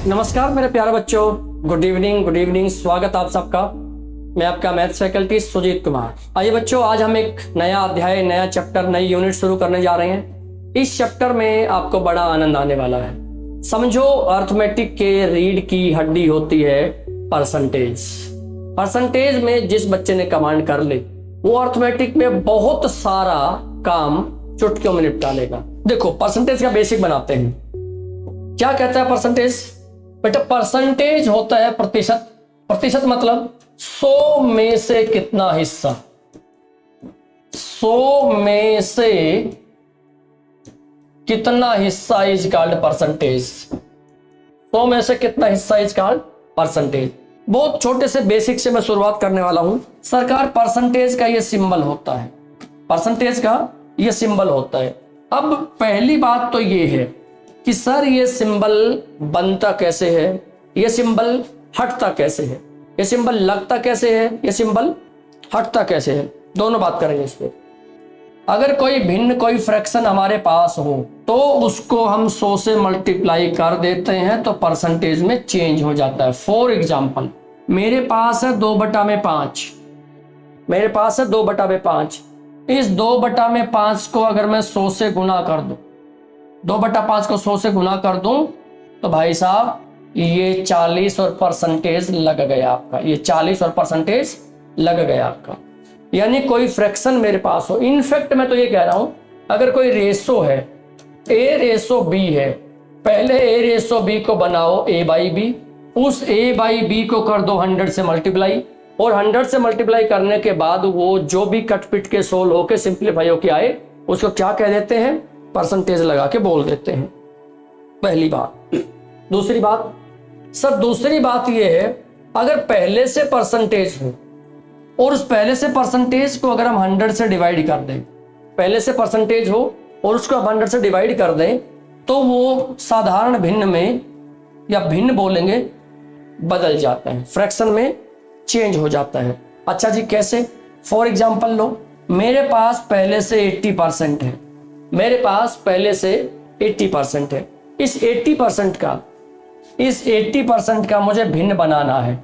नमस्कार मेरे प्यारे बच्चों, गुड इवनिंग। स्वागत आप सबका। मैं आपका मैथ्स फैकल्टी सुजीत कुमार। आइए बच्चों, आज हम एक नया अध्याय, नया चैप्टर, नई यूनिट शुरू करने जा रहे हैं। इस चैप्टर में आपको बड़ा आनंद आने वाला है। समझो, अर्थमेटिक के रीढ़ की हड्डी होती है परसेंटेज। परसेंटेज में जिस बच्चे ने कमांड कर ली, वो अर्थमेटिक में बहुत सारा काम चुटकियों में निपटा लेगा। देखो, परसेंटेज का बेसिक बनाते हैं। क्या कहता है परसेंटेज? बेटा, परसेंटेज होता है प्रतिशत। प्रतिशत मतलब 100 में से कितना हिस्सा, 100 में से कितना हिस्सा इज कॉल्ड परसेंटेज। 100 में से कितना हिस्सा इज कॉल्ड परसेंटेज। बहुत छोटे से बेसिक से मैं शुरुआत करने वाला हूं। सरकार, परसेंटेज का ये सिंबल होता है, परसेंटेज का ये सिंबल होता है। अब पहली बात तो ये है कि सर ये सिंबल बनता कैसे है, ये सिंबल हटता कैसे है, ये सिंबल लगता कैसे है, ये सिंबल हटता कैसे है। दोनों बात करेंगे इस पे। अगर कोई भिन्न, कोई फ्रैक्शन हमारे पास हो तो उसको हम 100 से मल्टीप्लाई कर देते हैं तो परसेंटेज में चेंज हो जाता है। फॉर एग्जाम्पल, मेरे पास है 2/5, मेरे पास है 2/5। इस 2/5 को अगर मैं 100 से गुना कर दूं, 2/5 को 100 से गुना कर दूं तो भाई साहब ये 40 और परसेंटेज लग गया आपका, ये 40 और परसेंटेज लग गया आपका। यानी कोई फ्रैक्शन मेरे पास हो। इनफैक्ट मैं तो ये कह रहा हूं, अगर कोई रेशो है, A/B है, पहले A/B को बनाओ A/B, उस A/B को कर दो 100 से मल्टीप्लाई, और 100 से मल्टीप्लाई करने के बाद वो जो भी कट पिट के सोल्व होके सिंप्लीफाई होके आए, उसको क्या कह देते हैं? परसेंटेज लगा के बोल देते हैं। पहली बात। दूसरी बात, सर दूसरी बात यह है, अगर पहले से परसेंटेज हो और उस पहले से परसेंटेज को अगर हम 100 से डिवाइड कर दें, पहले से परसेंटेज हो और उसको हम 100 से डिवाइड कर दें तो वो साधारण भिन्न में, या भिन्न बोलेंगे, बदल जाता है, फ्रैक्शन में चेंज हो जाता है। अच्छा जी, कैसे? फॉर एग्जाम्पल लो, मेरे पास पहले से 80% है, मेरे पास पहले से 80% है। इस 80% का मुझे भिन्न बनाना है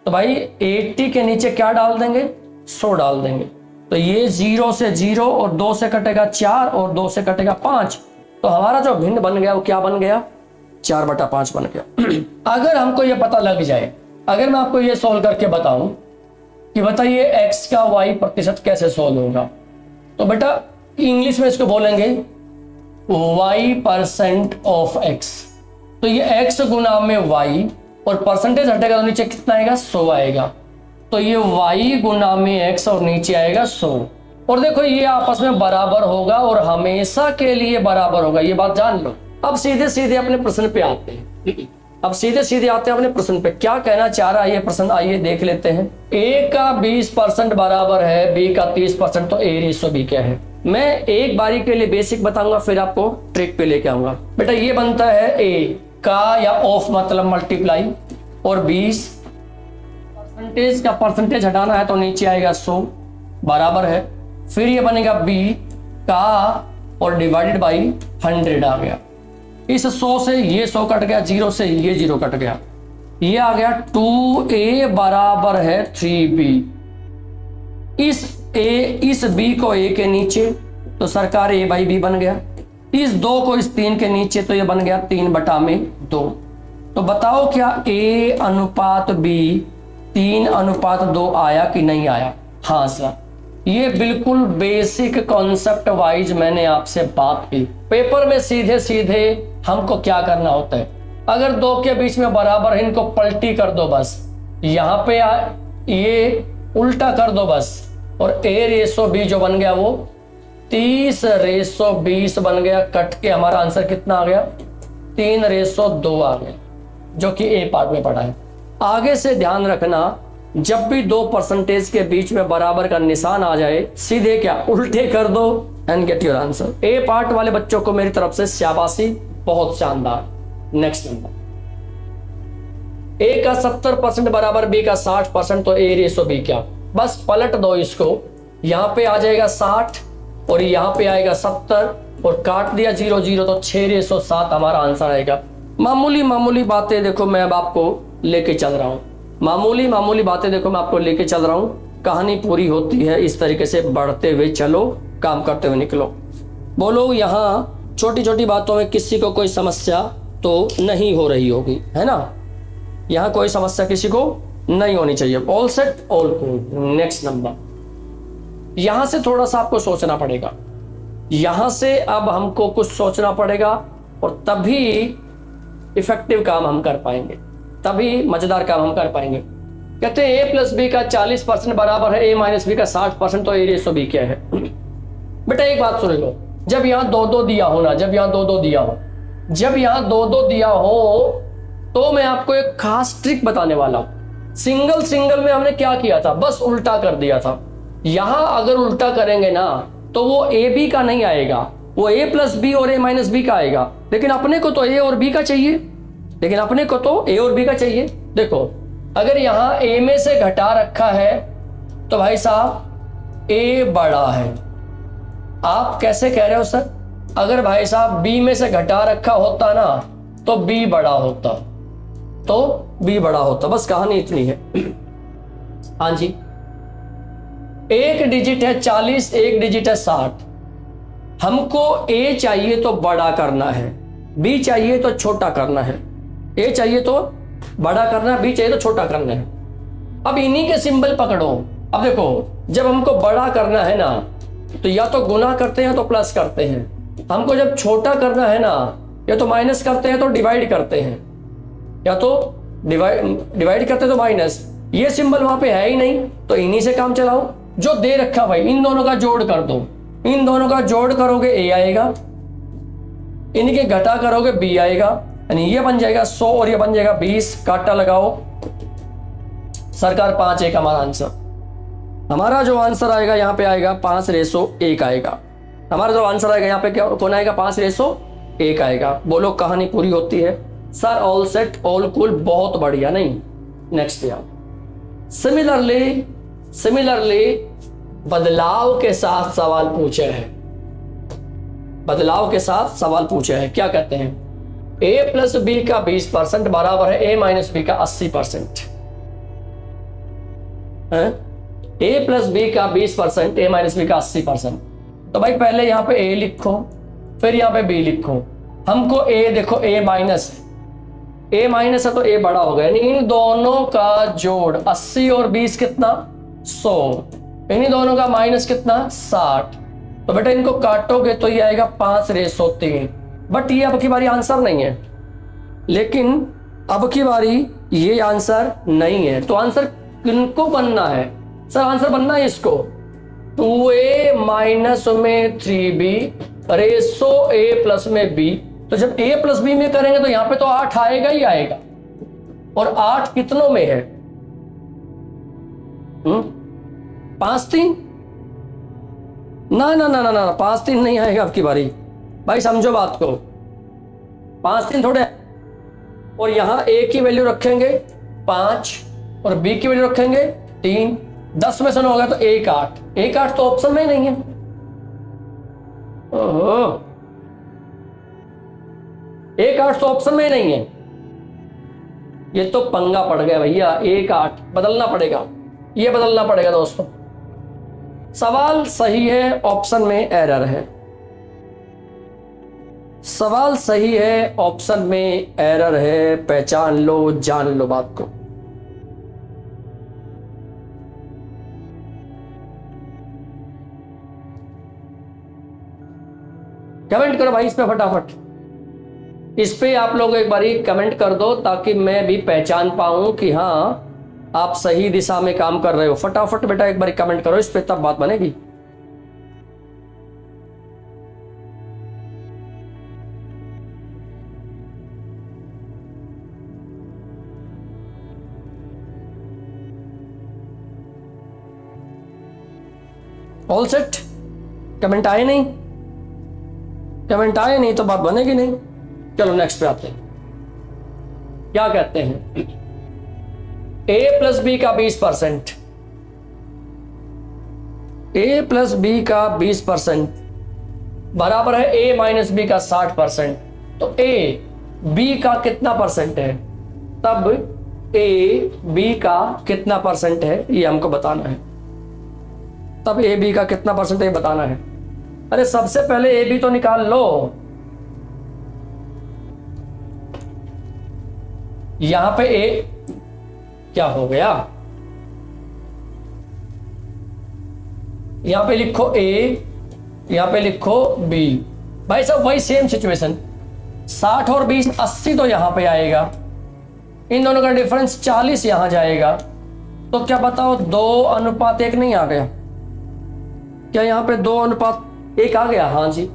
तो भाई 80 के नीचे क्या डाल देंगे? 100 डाल देंगे। तो ये 0 से 0 और 2 से कटेगा 4 और 2 से कटेगा 5, तो हमारा जो भिन्न बन गया वो क्या बन गया? 4/5 बन गया। अगर हमको ये पता लग जाए, अगर मैं आपको ये सोल्व करके बताऊं कि बताइए x का y प्रतिशत कैसे सोल्व होगा, तो बेटा इंग्लिश में इसको बोलेंगे y% ऑफ x। तो ये x गुना में y और परसेंटेज हटेगा तो नीचे कितना आएगा? 100 आएगा। तो ये y गुना में x और नीचे आएगा 100। और देखो ये आपस में बराबर होगा और हमेशा के लिए बराबर होगा, ये बात जान लो। अब सीधे सीधे अपने प्रश्न पे आते हैं। अब सीधे सीधे आते हैं अपने प्रश्न पे। क्या कहना चाह रहा है ये प्रश्न, आइए देख लेते हैं। a का 20% बराबर है b का 30%, तो A/B क्या है? मैं एक बारी के लिए बेसिक बताऊंगा, फिर आपको ट्रिक पे लेके आऊंगा। बेटा ये बनता है a का, या ऑफ मतलब मल्टीप्लाई, और 20 परसेंटेज का परसेंटेज हटाना है तो नीचे आएगा 100 बराबर है। फिर ये बनेगा b का और डिवाइडेड बाई 100 आ गया। इस 100 से ये 100 कट गया, 0 से ये 0 कट गया, ये आ गया 2a बराबर है 3b। इस b को a के नीचे तो सरकार A/B बन गया। इस 2 को इस 3 के नीचे तो ये बन गया 3/2। तो बताओ क्या A/B 3/2 आया कि नहीं आया? हाँ सर, ये बिल्कुल बेसिक कॉन्सेप्ट वाइज मैंने आपसे बात की। पेपर में सीधे सीधे हमको क्या करना होता है, अगर 2 के बीच में बराबर है, इनको पलटी कर दो बस, यहाँ पे ये उल्टा कर दो बस, और A/B जो बन गया वो 30/20 बन गया। कट के हमारा आंसर कितना आ गया? 3/2 आ गया, जो कि A पार्ट में पढ़ा है। आगे से ध्यान रखना, जब भी 2 परसेंटेज के बीच में बराबर का निशान आ जाए, सीधे क्या उल्टे कर दो and get your answer. A part वाले बच्चों को मेरी तरफ से शाबाशी, बहुत शानदार। नेक्स्ट नंबर, A का 70% बराबर B का 60%, तो A/B क्या? बस पलट दो इसको, यहाँ पे आ जाएगा 60 और यहाँ पे आएगा 70 और काट दिया 0 0 तो 6/7 हमारा आंसर आएगा। मामूली मामूली बातें देखो मैं अब आपको लेके चल रहा हूँ, मामूली मामूली बातें देखो मैं आपको लेके चल रहा हूँ। कहानी पूरी होती है इस तरीके से, बढ़ते हुए चलो, काम करते हुए निकलो। बोलो यहाँ छोटी छोटी बातों में किसी को कोई समस्या तो नहीं हो रही होगी, है ना? यहाँ कोई समस्या किसी को नहीं होनी चाहिए। All set all cool. Next number, यहां से थोड़ा सा आपको सोचना पड़ेगा, यहां से अब हमको कुछ सोचना पड़ेगा और तभी इफेक्टिव काम हम कर पाएंगे, तभी मजेदार काम हम कर पाएंगे। कहते हैं a प्लस बी का 40% बराबर है a माइनस बी का 60%, तो a रेशो b क्या है? बेटा एक बात सुन लो, जब यहाँ दो दो दिया हो ना, जब यहाँ दो दो दिया हो, जब यहाँ दो दो दिया हो तो मैं आपको एक खास ट्रिक बताने वाला हूं। सिंगल सिंगल में हमने क्या किया था, बस उल्टा कर दिया था। यहां अगर उल्टा करेंगे ना तो वो ए बी का नहीं आएगा, वो a प्लस बी और a माइनस बी का आएगा। लेकिन अपने को तो a और b का चाहिए, लेकिन अपने को तो a और b का चाहिए। देखो अगर यहां a में से घटा रखा है तो भाई साहब a बड़ा है। आप कैसे कह रहे हो सर? अगर भाई साहब b में से घटा रखा होता ना तो b बड़ा होता, तो b बड़ा होता। बस कहानी इतनी है। हाँ जी, एक डिजिट है 40, एक डिजिट है 60। हमको a चाहिए तो बड़ा करना है, b चाहिए तो छोटा करना है। a चाहिए तो बड़ा करना है, b चाहिए तो छोटा करना है। अब इन्हीं के सिंबल पकड़ो। अब देखो जब हमको बड़ा करना है ना तो या तो गुना करते हैं या तो प्लस करते हैं। हमको जब छोटा करना है ना या तो माइनस करते हैं तो डिवाइड करते हैं, या तो डिवाइड करते हैं तो माइनस। ये सिंबल वहां पे है ही नहीं तो इन्हीं से काम चलाओ। जो दे रखा भाई इन दोनों का जोड़ कर दो, इन दोनों का जोड़ करोगे a आएगा, इनके घटा करोगे b आएगा, यानी ये बन जाएगा 100 और ये बन जाएगा 20। काटा लगाओ सरकार 5 एक हमारा आंसर। हमारा जो आंसर आएगा यहाँ पे आएगा 5:1 आएगा। हमारा जो आंसर आएगा यहाँ पे क्या कौन आएगा? 5:1 आएगा। बोलो कहानी पूरी होती है sir. All set all cool, बहुत बढ़िया। नहीं, नेक्स्ट पे आओ। सिमिलरली बदलाव के साथ सवाल पूछे हैं, बदलाव के साथ सवाल पूछे हैं। क्या कहते हैं? a प्लस बी का 20% बराबर है a माइनस बी का 80%। a प्लस बी का 20%, a माइनस बी का 80%। तो भाई पहले यहाँ पे a लिखो, फिर यहाँ पे b लिखो। हमको a देखो a माइनस है, a माइनस है तो a बड़ा हो गया, यानी इन दोनों का जोड़ 80 और 20 कितना? 100। इन्हीं दोनों का माइनस कितना? 60। तो बेटा इनको काटोगे तो ये आएगा 5:3। बट ये अब की बारी आंसर नहीं है, लेकिन अब की बारी ये आंसर नहीं है। तो आंसर किनको बनना है सर? आंसर बनना है इसको 2a माइनस में 3b रेसो a प्लस में b। तो जब a प्लस b में करेंगे तो यहां पे तो 8 आएगा ही आएगा। और 8 कितनों में है? 5×3? ना ना ना ना ना 5×3 नहीं आएगा अब की बारी। भाई समझो बात को, 5×3 थोड़े। और यहां a की वैल्यू रखेंगे 5 और b की वैल्यू रखेंगे 3। 10 में से 9 हो गया तो 1 8 तो ऑप्शन में ही नहीं है। ओहो, 1 8 तो ऑप्शन में ही नहीं है। ये तो पंगा पड़ गया भैया। 1 8 बदलना पड़ेगा, ये बदलना पड़ेगा दोस्तों। सवाल सही है, ऑप्शन में एरर है। सवाल सही है, ऑप्शन में एरर है। पहचान लो, जान लो बात को। कमेंट करो भाई इस पे फटाफट। इस पे आप लोग एक बारी कमेंट कर दो ताकि मैं भी पहचान पाऊं कि हाँ आप सही दिशा में काम कर रहे हो। फटाफट बेटा एक बारी कमेंट करो इस पे, तब बात बनेगी। All set? कमेंट आए नहीं? कमेंट आए नहीं तो बात बनेगी नहीं। चलो नेक्स्ट पे आते हैं। क्या कहते हैं? a प्लस बी का 20%, a प्लस बी का 20% बराबर है a माइनस बी का 60%। तो a बी का कितना परसेंट है, तब ए बी का कितना परसेंट है ये हमको बताना है। तब ए बी का कितना परसेंट है ये बताना है। अरे सबसे पहले ए बी तो निकाल लो। यहां पे ए क्या हो गया, यहां पे लिखो ए, यहां पे लिखो बी। भाई साहब वही सेम सिचुएशन, 60 और 20 80 तो यहां पे आएगा, इन दोनों का डिफरेंस 40 यहां जाएगा, तो क्या बताओ 2:1 नहीं आ गया क्या? यहां पे 2:1 आ गया, हाँ जी।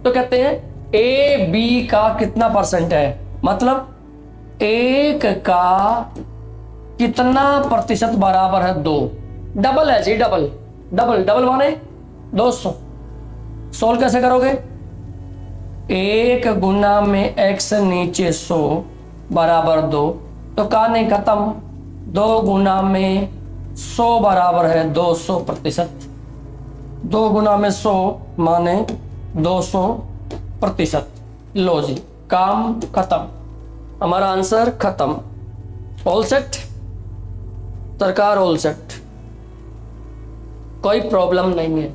तो कहते हैं ए बी का कितना परसेंट है, मतलब 1 का कितना प्रतिशत बराबर है 2। डबल है जी, डबल डबल डबल माने 200। सोल्व कैसे करोगे, 1 गुना में x नीचे 100 बराबर 2, तो कहानी खत्म। 2 गुना में 100 बराबर है 200%। 2 गुना में 100 माने 200%। लो जी, काम खत्म, हमारा आंसर खत्म। ऑल सेट सरकार, ऑल सेट, कोई प्रॉब्लम नहीं है।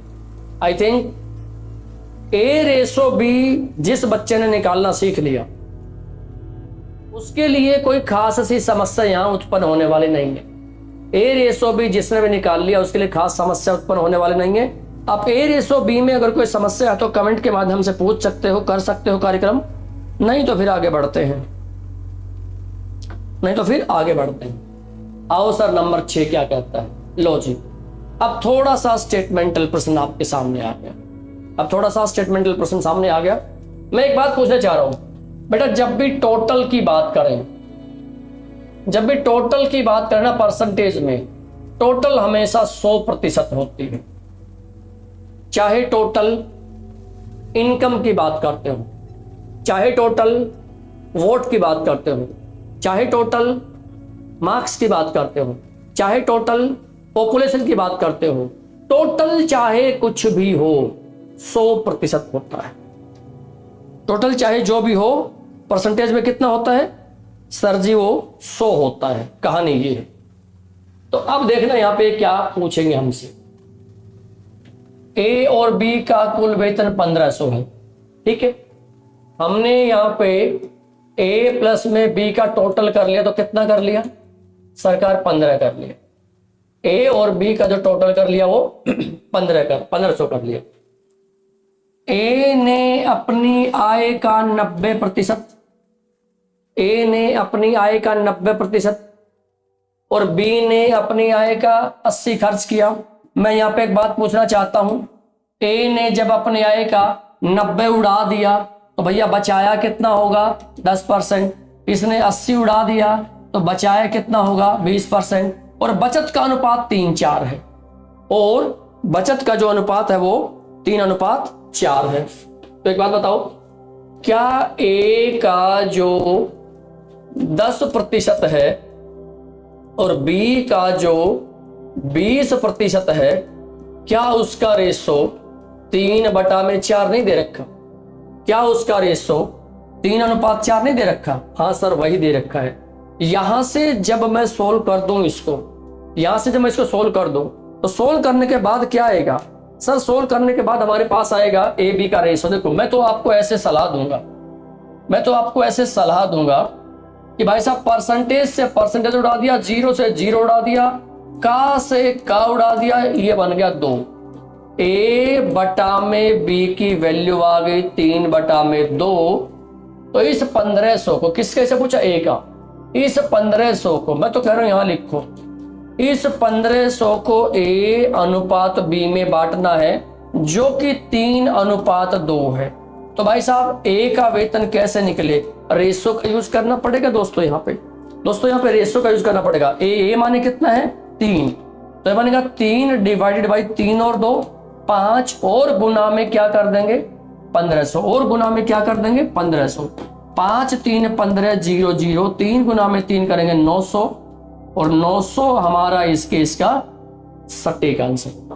I think A ratio B जिस बच्चे ने निकालना सीख लिया उसके लिए कोई खास सी समस्या यहां उत्पन्न होने वाली नहीं है। ए रेशो बी जिसने भी निकाल लिया उसके लिए खास समस्या उत्पन्न होने वाली नहीं है। अब ए रेशो बी में अगर कोई समस्या है तो कमेंट के माध्यम से पूछ सकते हो, कर सकते हो कार्यक्रम, नहीं तो फिर आगे बढ़ते हैं, नहीं तो फिर आगे बढ़ते हैं। आओ सर नंबर 6 क्या कहता है। लो जी, अब थोड़ा सा स्टेटमेंटल प्रश्न आपके सामने आ गया। अब थोड़ा सा स्टेटमेंटल प्रश्न सामने आ गया। मैं एक बात पूछना चाह रहा हूं बेटा, जब भी टोटल की बात करें, जब भी टोटल की बात करें ना परसेंटेज में, टोटल हमेशा 100% होती है। चाहे टोटल इनकम की बात करते हो, चाहे टोटल वोट की बात करते हो, चाहे टोटल मार्क्स की बात करते हो, चाहे टोटल पॉपुलेशन की बात करते हो, टोटल चाहे कुछ भी हो 100% होता है। टोटल चाहे जो भी हो परसेंटेज में कितना होता है सर जी, वो 100 होता है। कहानी ये है। तो अब देखना यहां पे क्या पूछेंगे हमसे। ए और बी का कुल वेतन 1500 है, ठीक है। हमने यहां पे ए प्लस में बी का टोटल कर लिया, तो कितना कर लिया सरकार, 15 कर लिया। ए और बी का जो टोटल कर लिया वो 1500 कर लिया। ए ने अपनी आय का 90%, ए ने अपनी आय का 90% और बी ने अपनी आय का 80 खर्च किया। मैं यहां पे एक बात पूछना चाहता हूं, ए ने जब अपनी आय का 90 उड़ा दिया तो भैया बचाया कितना होगा 10%। इसने 80 उड़ा दिया तो बचाया कितना होगा 20%। और बचत का अनुपात 3:4 है, और बचत का जो अनुपात है वो 3:4 है। तो एक बात बताओ, क्या ए का जो 10% है और बी का जो 20% है, क्या उसका रेशो 3/4 नहीं दे रखा? क्या उसका रेशो 3:4 नहीं दे रखा? हाँ सर वही दे रखा है। यहां से जब मैं सोल्व कर दूं इसको, यहां से जब मैं इसको सोल्व कर दूं तो सोल्व करने के बाद क्या आएगा सर, सोल्व करने के बाद हमारे पास आएगा ए बी का रेशो। देखो मैं तो आपको ऐसे सलाह दूंगा, मैं तो आपको ऐसे सलाह दूंगा कि भाई साहब परसेंटेज से परसेंटेज उड़ा दिया, 0 से 0 उड़ा दिया, का से का उड़ा दिया, ये बन गया 2। ए बटा में बी की वैल्यू आ गई 3/2। तो इस 1500 को किसके से पूछा, ए का, इस 1500 को मैं तो कह रहा हूं यहां लिखो, इस 1500 को ए अनुपात बी में बांटना है जो कि 3:2 है। तो भाई साहब ए का वेतन कैसे निकले, रेशो का यूज करना पड़ेगा दोस्तों। यहाँ पे रेशो का यूज करना पड़ेगा। ए माने कितना है 3, तो ये बनेगा 3 डिवाइडेड बाई 3 और 2 5, और गुना में क्या कर देंगे 1500, और गुना में क्या कर देंगे 1500। 5 3 15 0 0, 3 गुना में 3 करेंगे 900, और 900 हमारा इस केस का सटीक आंसर होगा।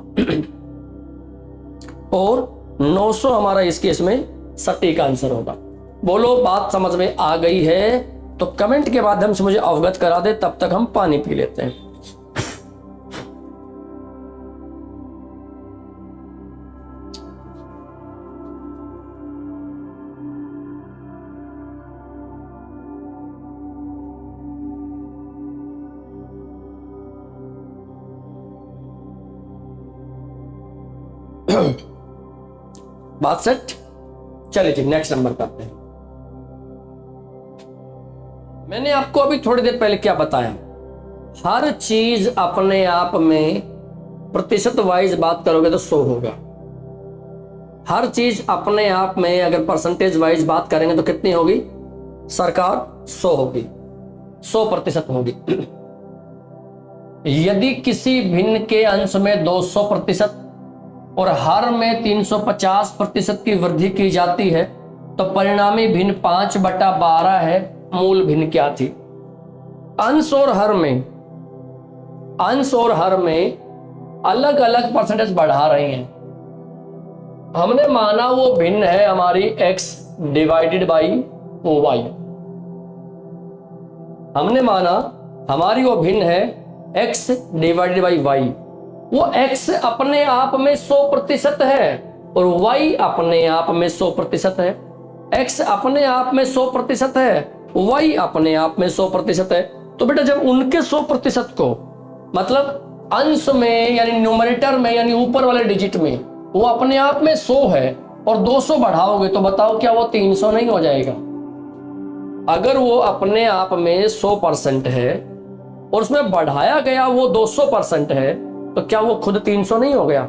और 900 हमारा इस केस में सटीक आंसर होगा। बोलो बात समझ में आ गई है तो कमेंट के माध्यम से मुझे अवगत करा दे, तब तक हम पानी पी लेते हैं। बात सेट। चलिए जी नेक्स्ट नंबर करते हैं। मैंने आपको अभी थोड़ी देर पहले क्या बताया, हर चीज अपने आप में प्रतिशत वाइज बात करोगे तो 100 होगा। हर चीज अपने आप में अगर परसेंटेज वाइज बात करेंगे तो कितनी होगी सरकार? 100 होगी, 100% होगी। यदि किसी भिन्न के अंश में 200% और हर में 350% की वृद्धि की जाती है तो परिणामी भिन्न 5/12 है। मूल भिन्न क्या थी? अंश और हर में अलग अलग परसेंटेज बढ़ा रही हैं। हमने माना वो भिन्न है हमारी x डिवाइडेड बाई y। हमने माना हमारी वो भिन्न है x डिवाइडेड बाई y। वो x अपने आप में 100% है और y अपने आप में 100% है। x अपने आप में 100% है, y अपने आप में 100% है। तो बेटा जब उनके 100% को मतलब अंश में यानी न्यूमरेटर में यानी ऊपर वाले डिजिट में वो अपने आप में 100 है और 200 बढ़ाओगे तो बताओ क्या वो 300 नहीं हो जाएगा? अगर वो अपने आप में 100% है और उसमें बढ़ाया गया वो 200% है तो क्या वो खुद 300 नहीं हो गया?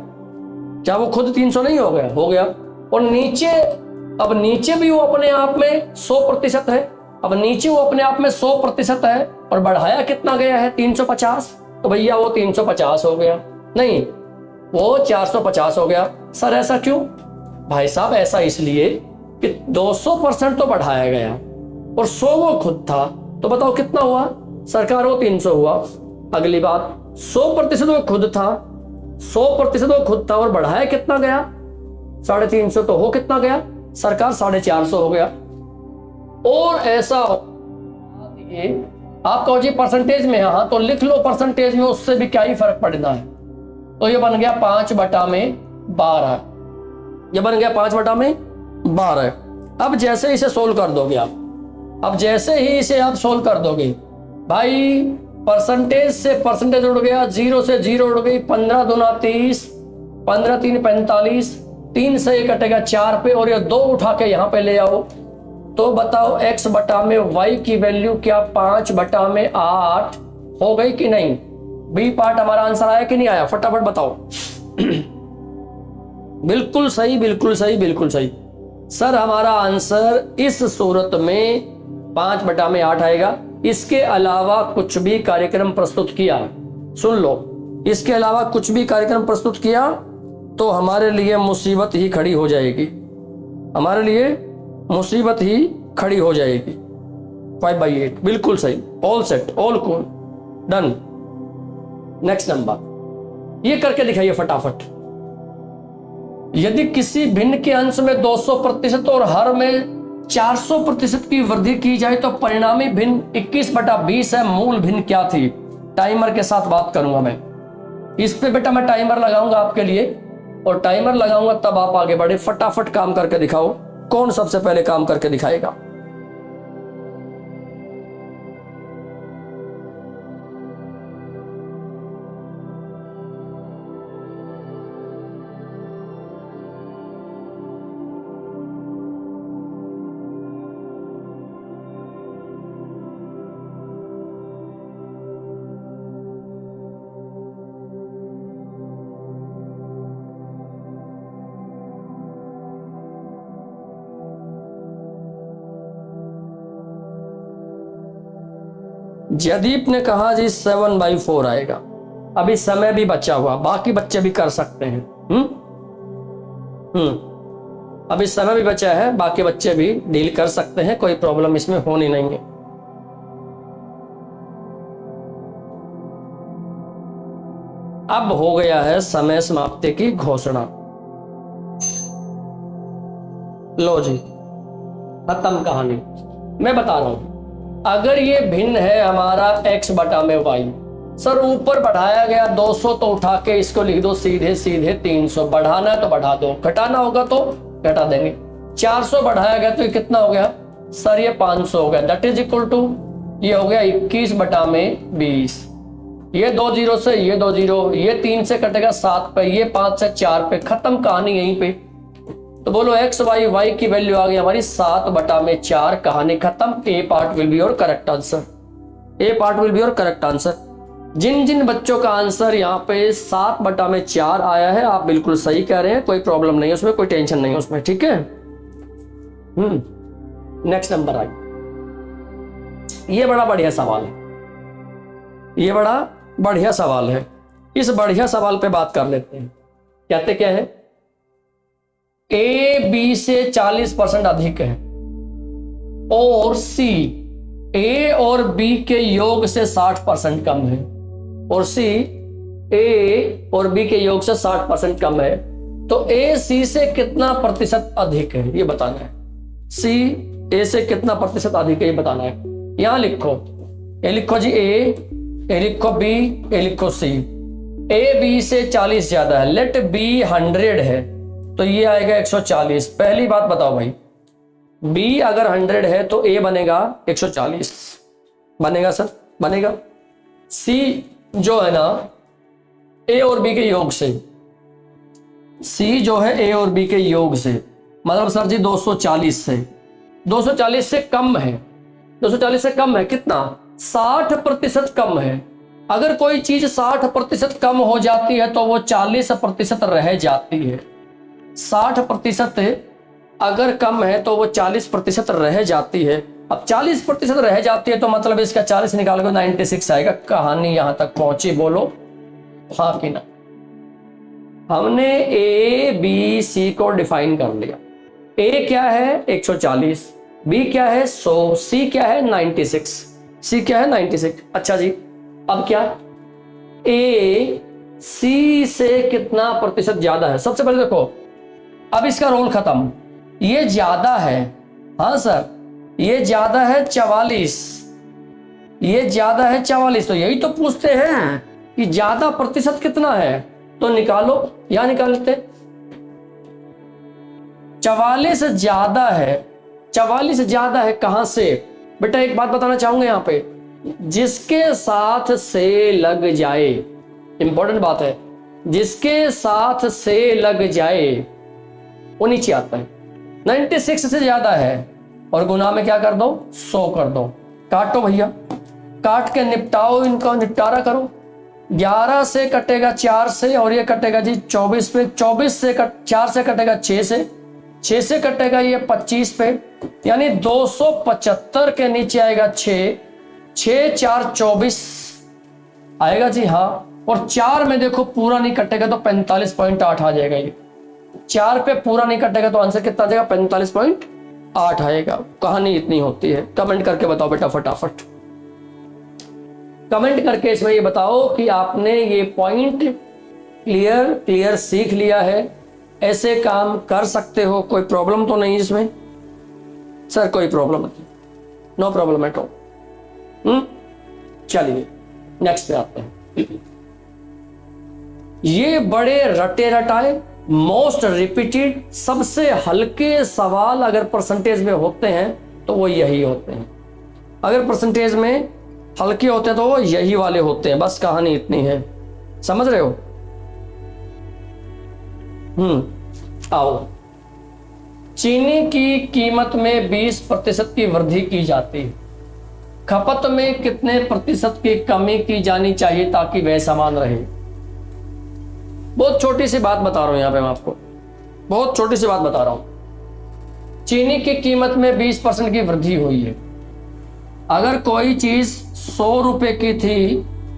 क्या वो खुद 300 नहीं हो गया? हो गया। और नीचे, अब नीचे भी वो अपने आप में 100% है। अब नीचे वो अपने आप में 100% है और बढ़ाया कितना गया है? 350। तो भैया वो 350 हो गया, नहीं वो 450 हो गया। सर ऐसा क्यों? भाई साहब ऐसा इसलिए कि 200% तो बढ़ाया गया और 100 वो खुद था, तो बताओ कितना हुआ सरकार? वो 300 हुआ। अगली बात, 100% वो खुद था, 100% वो खुद था और बढ़ाया कितना गया? 350। तो हो कितना गया सरकार? 450 हो गया। और ऐसा आप कहो जी परसेंटेज में, हाँ तो लिख लो परसेंटेज में, उससे भी क्या ही फर्क पड़ना है। तो ये बन गया 5/12। ये बन गया 5/12। अब जैसे इसे सोल्व कर दोगे आप, अब जैसे ही इसे आप सोल्व कर दोगे भाई, परसेंटेज से परसेंटेज उड़ गया, 0 से 0 उड़ गई, 15 दूना 30, 15 3 45, 3 से ये कटेगा 4 पे और ये 2 उठा के यहाँ पे ले आओ। तो बताओ x बटा में y की वैल्यू क्या 5/8 हो गई कि नहीं? बी पार्ट हमारा आंसर आया कि नहीं आया? फटाफट बताओ। बिल्कुल सही, बिल्कुल सही, बिल्कुल सही। सर हमारा आंसर इस सूरत में 5/8 आएगा। इसके अलावा कुछ भी कार्यक्रम प्रस्तुत किया, सुन लो, इसके अलावा कुछ भी कार्यक्रम प्रस्तुत किया तो हमारे लिए मुसीबत ही खड़ी हो जाएगी, हमारे लिए मुसीबत ही खड़ी हो जाएगी। 5/8 बिल्कुल सही। All set, all cool, done. Next number, ये करके दिखाइए फटाफट। यदि किसी भिन्न के अंश में 200% और हर में 400% की वृद्धि की जाए तो परिणामी भिन्न 21/20 है। मूल भिन्न क्या थी? टाइमर के साथ बात करूंगा मैं इस पे बेटा, मैं टाइमर लगाऊंगा आपके लिए और टाइमर लगाऊंगा तब आप आगे बढ़े। फटाफट काम करके दिखाओ, कौन सबसे पहले काम करके दिखाएगा? जयदीप ने कहा जी 7/4 आएगा। अभी समय भी बचा हुआ, बाकी बच्चे भी कर सकते हैं। अभी समय भी बचा है, बाकी बच्चे भी डील कर सकते हैं, कोई प्रॉब्लम इसमें होनी नहीं है। अब हो गया है समय समाप्ति की घोषणा। लो जी, खत्म कहानी। मैं बता रहा हूं, अगर ये भिन्न है हमारा x बटा में y, सर ऊपर बढ़ाया गया 200 तो उठा के इसको लिख दो सीधे सीधे 300, बढ़ाना है तो बढ़ा दो, घटाना होगा तो घटा देंगे। 400 बढ़ाया गया तो ये कितना हो गया सर, ये 500 हो गया, दैट इज इक्वल टू ये हो गया 21 बटा में 20। ये 2 जीरो से ये 2 जीरो, ये 3 से कटेगा 7 पे, ये 5 से 4 पे, खत्म कहानी यहीं पे। तो बोलो x y y की वैल्यू आ गई हमारी 7 बटा में 4, कहानी खत्म। A part will be your correct answer, A part will be your correct answer. जिन जिन बच्चों का आंसर यहाँ पे 7 बटा में 4 आया है, आप बिल्कुल सही कह रहे हैं, कोई प्रॉब्लम नहीं है उसमें, कोई टेंशन नहीं है उसमें, ठीक है। नेक्स्ट नंबर आई, ये बड़ा बढ़िया सवाल है, ये बड़ा बढ़िया सवाल है। इस बढ़िया सवाल पे बात कर लेते हैं। कहते क्या है, ए बी से 40% अधिक है और सी ए और बी के योग से 60% कम है, और सी ए और बी के योग से 60% कम है, तो ए सी से कितना प्रतिशत अधिक है ये बताना है। सी ए से कितना प्रतिशत अधिक है ये बताना है। यहां लिखो, ए लिखो जी ए लिखो बी, ए लिखो सी। ए बी से 40 ज्यादा है, लेट बी 100 है तो ये आएगा 140। पहली बात बताओ भाई, बी अगर 100 है तो ए बनेगा 140, बनेगा सर, बनेगा। सी जो है ना ए और बी के योग से, सी जो है ए और बी के योग से, मतलब सर जी 240 से, 240 से कम है, 240 से कम है कितना, 60% कम है। अगर कोई चीज 60% कम हो जाती है तो वो 40% रह जाती है। 60% अगर कम है तो वो 40% रह जाती है। अब 40% रह जाती है तो मतलब इसका 40 निकाल कर 96 आएगा। कहानी यहां तक पहुंची, बोलो हाँ कि ना। हमने ए बी सी को डिफाइन कर लिया। ए क्या है 140, बी क्या है 100, सी क्या है 96, सी क्या है 96। अच्छा जी, अब क्या, ए सी से कितना प्रतिशत ज्यादा है। सबसे पहले देखो, अब इसका रोल खत्म, ये ज्यादा है, हाँ सर ये ज्यादा है 44, ये ज्यादा है 44, तो यही तो पूछते हैं कि ज्यादा प्रतिशत कितना है, तो निकालो, यहां निकाल लेते। 44 ज्यादा है, 44 ज्यादा है कहां से बेटा, एक बात बताना चाहूंगा यहां पे, जिसके साथ से लग जाए, इंपॉर्टेंट बात है, जिसके साथ से लग जाए वो नीचे आता है। 96 से ज्यादा है और गुना में क्या कर दो 100 कर दो। काटो भैया, काट के निपटाओ, इनका निपटारा करो। 11 से कटेगा 4 से और ये कटेगा जी 24 पे, 24 से 4 से कटेगा 6 से, 6 से कटेगा ये 25 पे, यानी 275 के नीचे आएगा 6, 6 4 24 आएगा जी हाँ। और 4 में देखो पूरा नहीं कटेगा तो 45.8 आ जाएगा। ये 4 पे पूरा नहीं कटेगा तो आंसर कितना आ जाएगा 45.8 आएगा। कहानी इतनी होती है। कमेंट करके बताओ बेटा फटाफट, कमेंट करके इसमें ये बताओ कि आपने ये पॉइंट क्लियर सीख लिया है, ऐसे काम कर सकते हो, कोई प्रॉब्लम तो नहीं इसमें। सर कोई प्रॉब्लम नहीं, नो प्रॉब्लम एट ऑल। चलिए नेक्स्ट पे आते हैं। ये बड़े रटे रटाए मोस्ट रिपीटेड सबसे हल्के सवाल अगर परसेंटेज में होते हैं तो वो यही होते हैं। अगर परसेंटेज में हल्के होते हैं तो वो यही वाले होते हैं। बस कहानी इतनी है, समझ रहे हो। आओ, चीनी की कीमत में 20% की वृद्धि की जाती है, खपत में कितने प्रतिशत की कमी की जानी चाहिए ताकि वह समान रहे। बहुत छोटी सी बात बता रहा हूं यहां पे मैं आपको, बहुत छोटी सी बात बता रहा हूं। चीनी की कीमत में 20% की वृद्धि हुई है। अगर कोई चीज 100 रुपए की थी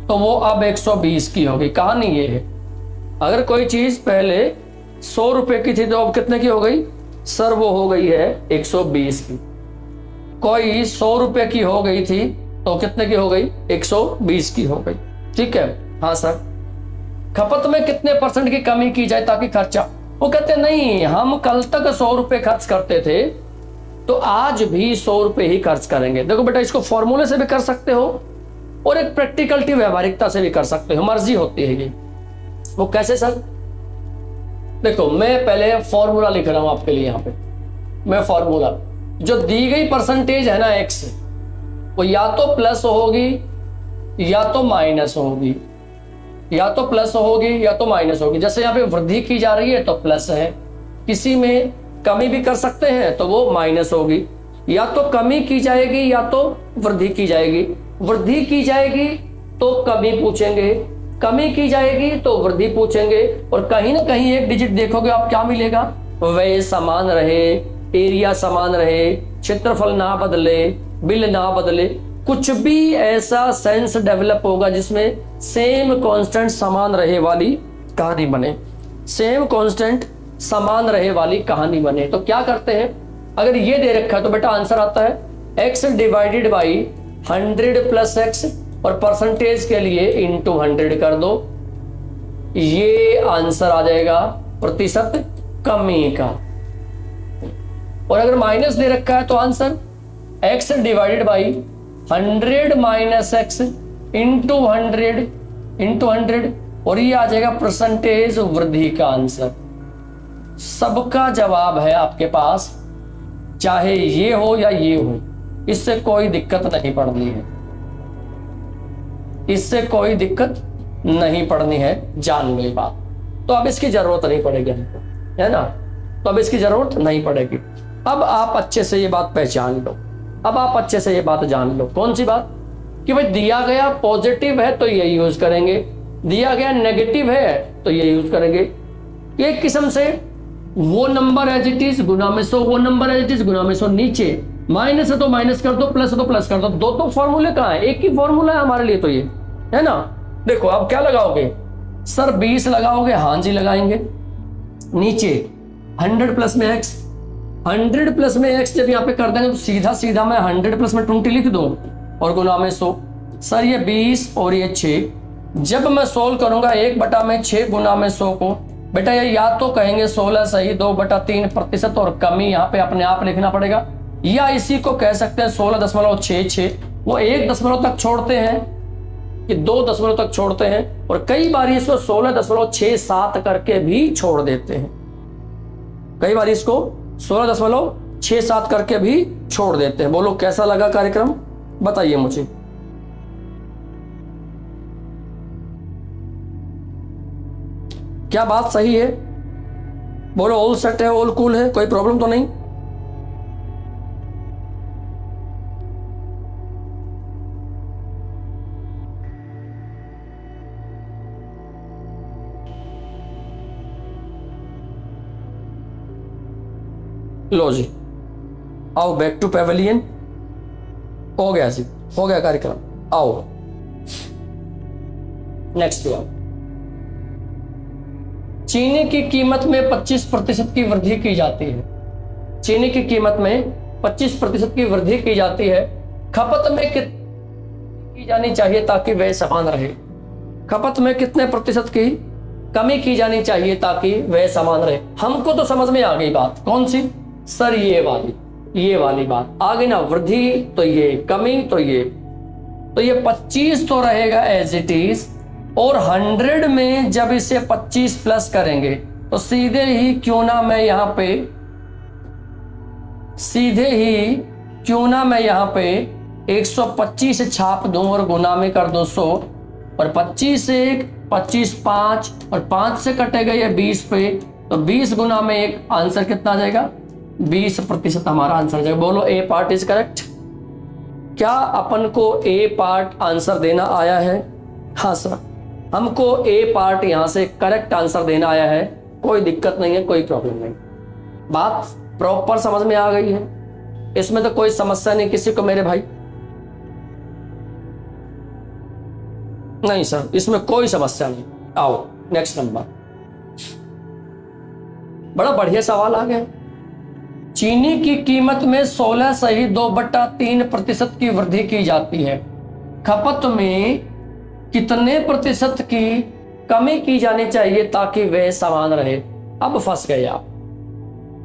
तो वो अब 120 की होगी। कहानी ये है, अगर कोई चीज पहले 100 रुपए की थी तो अब कितने की हो गई सर, वो हो गई है 120 की। कोई 100 रुपए की हो गई थी तो कितने की हो गई 120 की हो गई। ठीक है, हाँ सर। खपत में कितने % की कमी की जाए ताकि खर्चा, वो कहते नहीं हम कल तक 100 रुपए खर्च करते थे, तो आज भी 100 रुपए ही खर्च करेंगे। देखो बेटा, इसको फॉर्मूले से भी कर सकते हो और एक प्रैक्टिकलिटी व्यवहारिकता से भी कर सकते हो, मर्जी होती है ये। वो कैसे सर? देखो मैं पहले फॉर्मूला लिख रहा हूं आपके लिए। यहां पे मैं फॉर्मूला, जो दी गई परसेंटेज है ना x, वो या तो प्लस होगी या तो माइनस होगी, या तो प्लस होगी या तो माइनस होगी। जैसे यहाँ पे वृद्धि की जा रही है तो प्लस है, किसी में कमी भी कर सकते हैं तो वो माइनस होगी। या तो कमी की जाएगी या तो वृद्धि की जाएगी। वृद्धि की जाएगी तो कमी पूछेंगे, कमी की जाएगी तो वृद्धि पूछेंगे, और कहीं ना कहीं एक डिजिट देखोगे आप, क्या मिलेगा? व्यय समान रहे, एरिया समान रहे, क्षेत्रफल ना बदले, बिल ना बदले, कुछ भी ऐसा सेंस डेवलप होगा जिसमें सेम कांस्टेंट समान रहे वाली कहानी बने, सेम कांस्टेंट समान रहे वाली कहानी बने। तो क्या करते हैं, अगर ये दे रखा है तो बेटा आंसर आता है x divided by 100 plus x, और परसेंटेज के लिए इंटू 100 कर दो, ये आंसर आ जाएगा प्रतिशत कमी का। और अगर माइनस दे रखा है तो answer x divided by 100 minus x into 100, और ये आ जाएगा परसेंटेज वृद्धि का आंसर। सबका जवाब है आपके पास, चाहे ये हो या ये हो, इससे कोई दिक्कत नहीं पड़नी है, इससे कोई दिक्कत नहीं पड़नी है, जान लो ये बात। तो अब इसकी जरूरत नहीं पड़ेगी हमको, है ना? तो अब इसकी जरूरत नहीं पड़ेगी। अब आप अच्छे से ये बात पहचान लो, अब आप अच्छे से ये बात जान लो। कौन सी बात? कि भाई दिया गया पॉजिटिव है तो ये यूज करेंगे, दिया गया नेगेटिव है तो ये यूज करेंगे। एक किस्म से वो नंबर एज इट इज गुना में 100, वो नंबर एज इट इज गुना में 100, नीचे माइनस है तो माइनस कर दो, प्लस है तो प्लस कर दो। दो तो फॉर्मूले कहाँ है, एक ही फॉर्मूला है हमारे लिए तो ये, है ना? देखो आप क्या लगाओगे सर, 20 लगाओगे, हाँ जी लगाएंगे। नीचे 100 प्लस में x, 100 प्लस में x जब यहाँ पे कर देंगे तो सीधा सीधा मैं 100 प्लस में 20 लिख दूं और गुना में 100। सर ये 20 और ये 6, जब मैं सोल्व करूंगा 1/6 गुना में 100 को, बेटा ये या तो कहेंगे 16 सही 2/3% और कमी यहाँ पे अपने आप लिखना पड़ेगा, या इसी को कह सकते हैं 16.66। वो 1 दशमलव तक छोड़ते हैं कि 2 दशमलव तक छोड़ते हैं, और कई बार इसको 16.67 करके भी छोड़ देते हैं, कई बार इसको 16.67 करके भी छोड़ देते हैं। बोलो कैसा लगा कार्यक्रम, बताइए मुझे। क्या बात सही है? बोलो ऑल सेट है, ऑल कूल है, कोई प्रॉब्लम तो नहीं? लो जी, आओ बैक टू पेवेलियन। हो गया जी, हो गया कार्यक्रम, आओ नेक्स्ट हुआ। चीनी की कीमत में 25% की वृद्धि की जाती है, चीनी की कीमत में 25% की वृद्धि की जाती है, खपत में कितनी की जानी चाहिए ताकि वह समान रहे? खपत में कितने प्रतिशत की कमी की जानी चाहिए ताकि वह समान रहे? हमको तो समझ में आ गई बात, कौन सी सर? ये वाली बात आ गई ना, वृद्धि तो ये, कमी तो ये। तो ये 25 तो रहेगा एज इट इज, और 100 में जब इसे 25 प्लस करेंगे तो सीधे ही क्यों ना मैं यहाँ पे 125 छाप दूं और गुना में कर दो 100, और 25 1 25 5 और 5 से कटेगा ये 20 पे, तो 20 गुना में 1, आंसर कितना आ जाएगा? 20% हमारा आंसर आ जाएगा। बोलो ए पार्ट इज करेक्ट। क्या अपन को ए पार्ट आंसर देना आया है? हाँ सर, हमको ए पार्ट यहां से करेक्ट आंसर देना आया है, कोई दिक्कत नहीं है, कोई प्रॉब्लम नहीं। बात प्रॉपर समझ में आ गई है, इसमें तो कोई समस्या नहीं किसी को मेरे भाई? नहीं सर, इसमें कोई समस्या नहीं। आओ नेक्स्ट नंबर, बड़ा बढ़िया सवाल आ गया। चीनी की कीमत में 16 सही 2/3% की वृद्धि की जाती है, खपत में कितने प्रतिशत की कमी की जानी चाहिए ताकि वह समान रहे? अब फंस गए आप,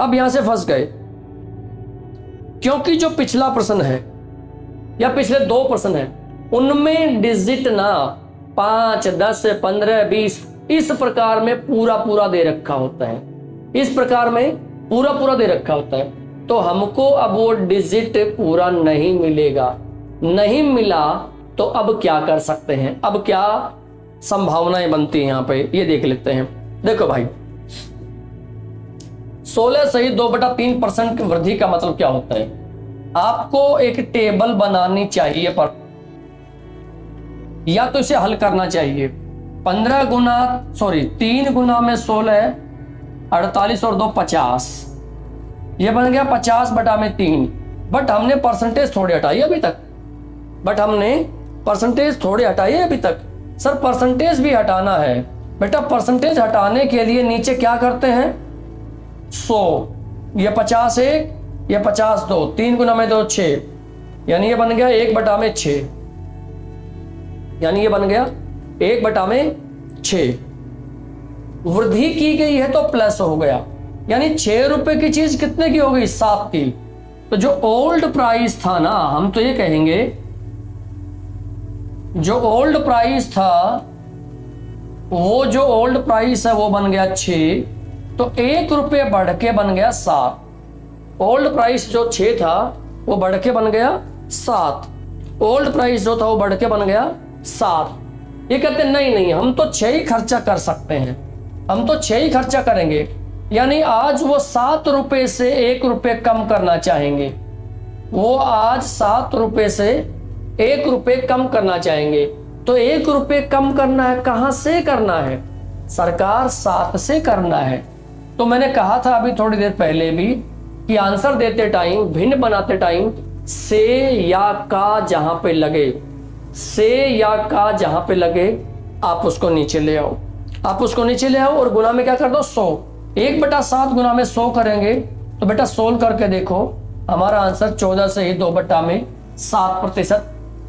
अब यहां से फंस गए। क्योंकि जो पिछला प्रश्न है या पिछले 2 प्रश्न है उनमें डिजिट ना 5, 10, 15, 20 इस प्रकार में पूरा पूरा दे रखा होता है, इस प्रकार में पूरा पूरा दे रखा होता है। तो हमको अब वो डिजिट पूरा नहीं मिलेगा, नहीं मिला तो अब क्या कर सकते हैं, अब क्या संभावनाएं बनती हैं यहां पे, ये देख लेते हैं। देखो भाई 16 सही 2/3% की वृद्धि का मतलब क्या होता है। आपको एक टेबल बनानी चाहिए पर या तो इसे हल करना चाहिए। 3 गुना में 16 48 और 2 50, ये बन गया 50/3। बट हमने परसेंटेज थोड़ी हटाई अभी तक, अभी तक। सर परसेंटेज भी हटाना है बेटा, परसेंटेज हटाने के लिए नीचे क्या करते हैं 100, ये 50 1, ये 50 2, 3 गुना में 2 6, यानी ये बन गया 1/6, यानी ये बन गया 1/6। वृद्धि की गई है तो प्लस हो गया, यानी 6 रुपए की चीज कितने की हो गई 7 की। तो जो ओल्ड प्राइस था ना, हम तो ये कहेंगे जो ओल्ड प्राइस था वो जो ओल्ड प्राइस है वो बन गया 6, तो 1 रुपये बढ़ के बन गया 7। ओल्ड प्राइस जो 6 था वो बढ़ के बन गया 7, ओल्ड प्राइस जो था वो बढ़ के बन गया 7। ये कहते नहीं हम तो 6 ही खर्चा कर सकते हैं, हम तो 6 ही खर्चा करेंगे, यानी आज वो 7 रुपए से 1 रुपये कम करना चाहेंगे, वो आज 7 रुपए से 1 रुपये कम करना चाहेंगे। तो 1 रुपये कम करना है, कहां से करना है सरकार, 7 से करना है। तो मैंने कहा था अभी थोड़ी देर पहले भी कि आंसर देते टाइम, भिन्न बनाते टाइम से या का जहां पे लगे, से या का जहां पे लगे आप उसको नीचे ले आओ, आप उसको नीचे ले आओ और गुना में क्या कर दो 100। 1/7 गुना में 100 करेंगे तो बेटा सोल्व करके देखो, हमारा आंसर 14 से ही 2/7%,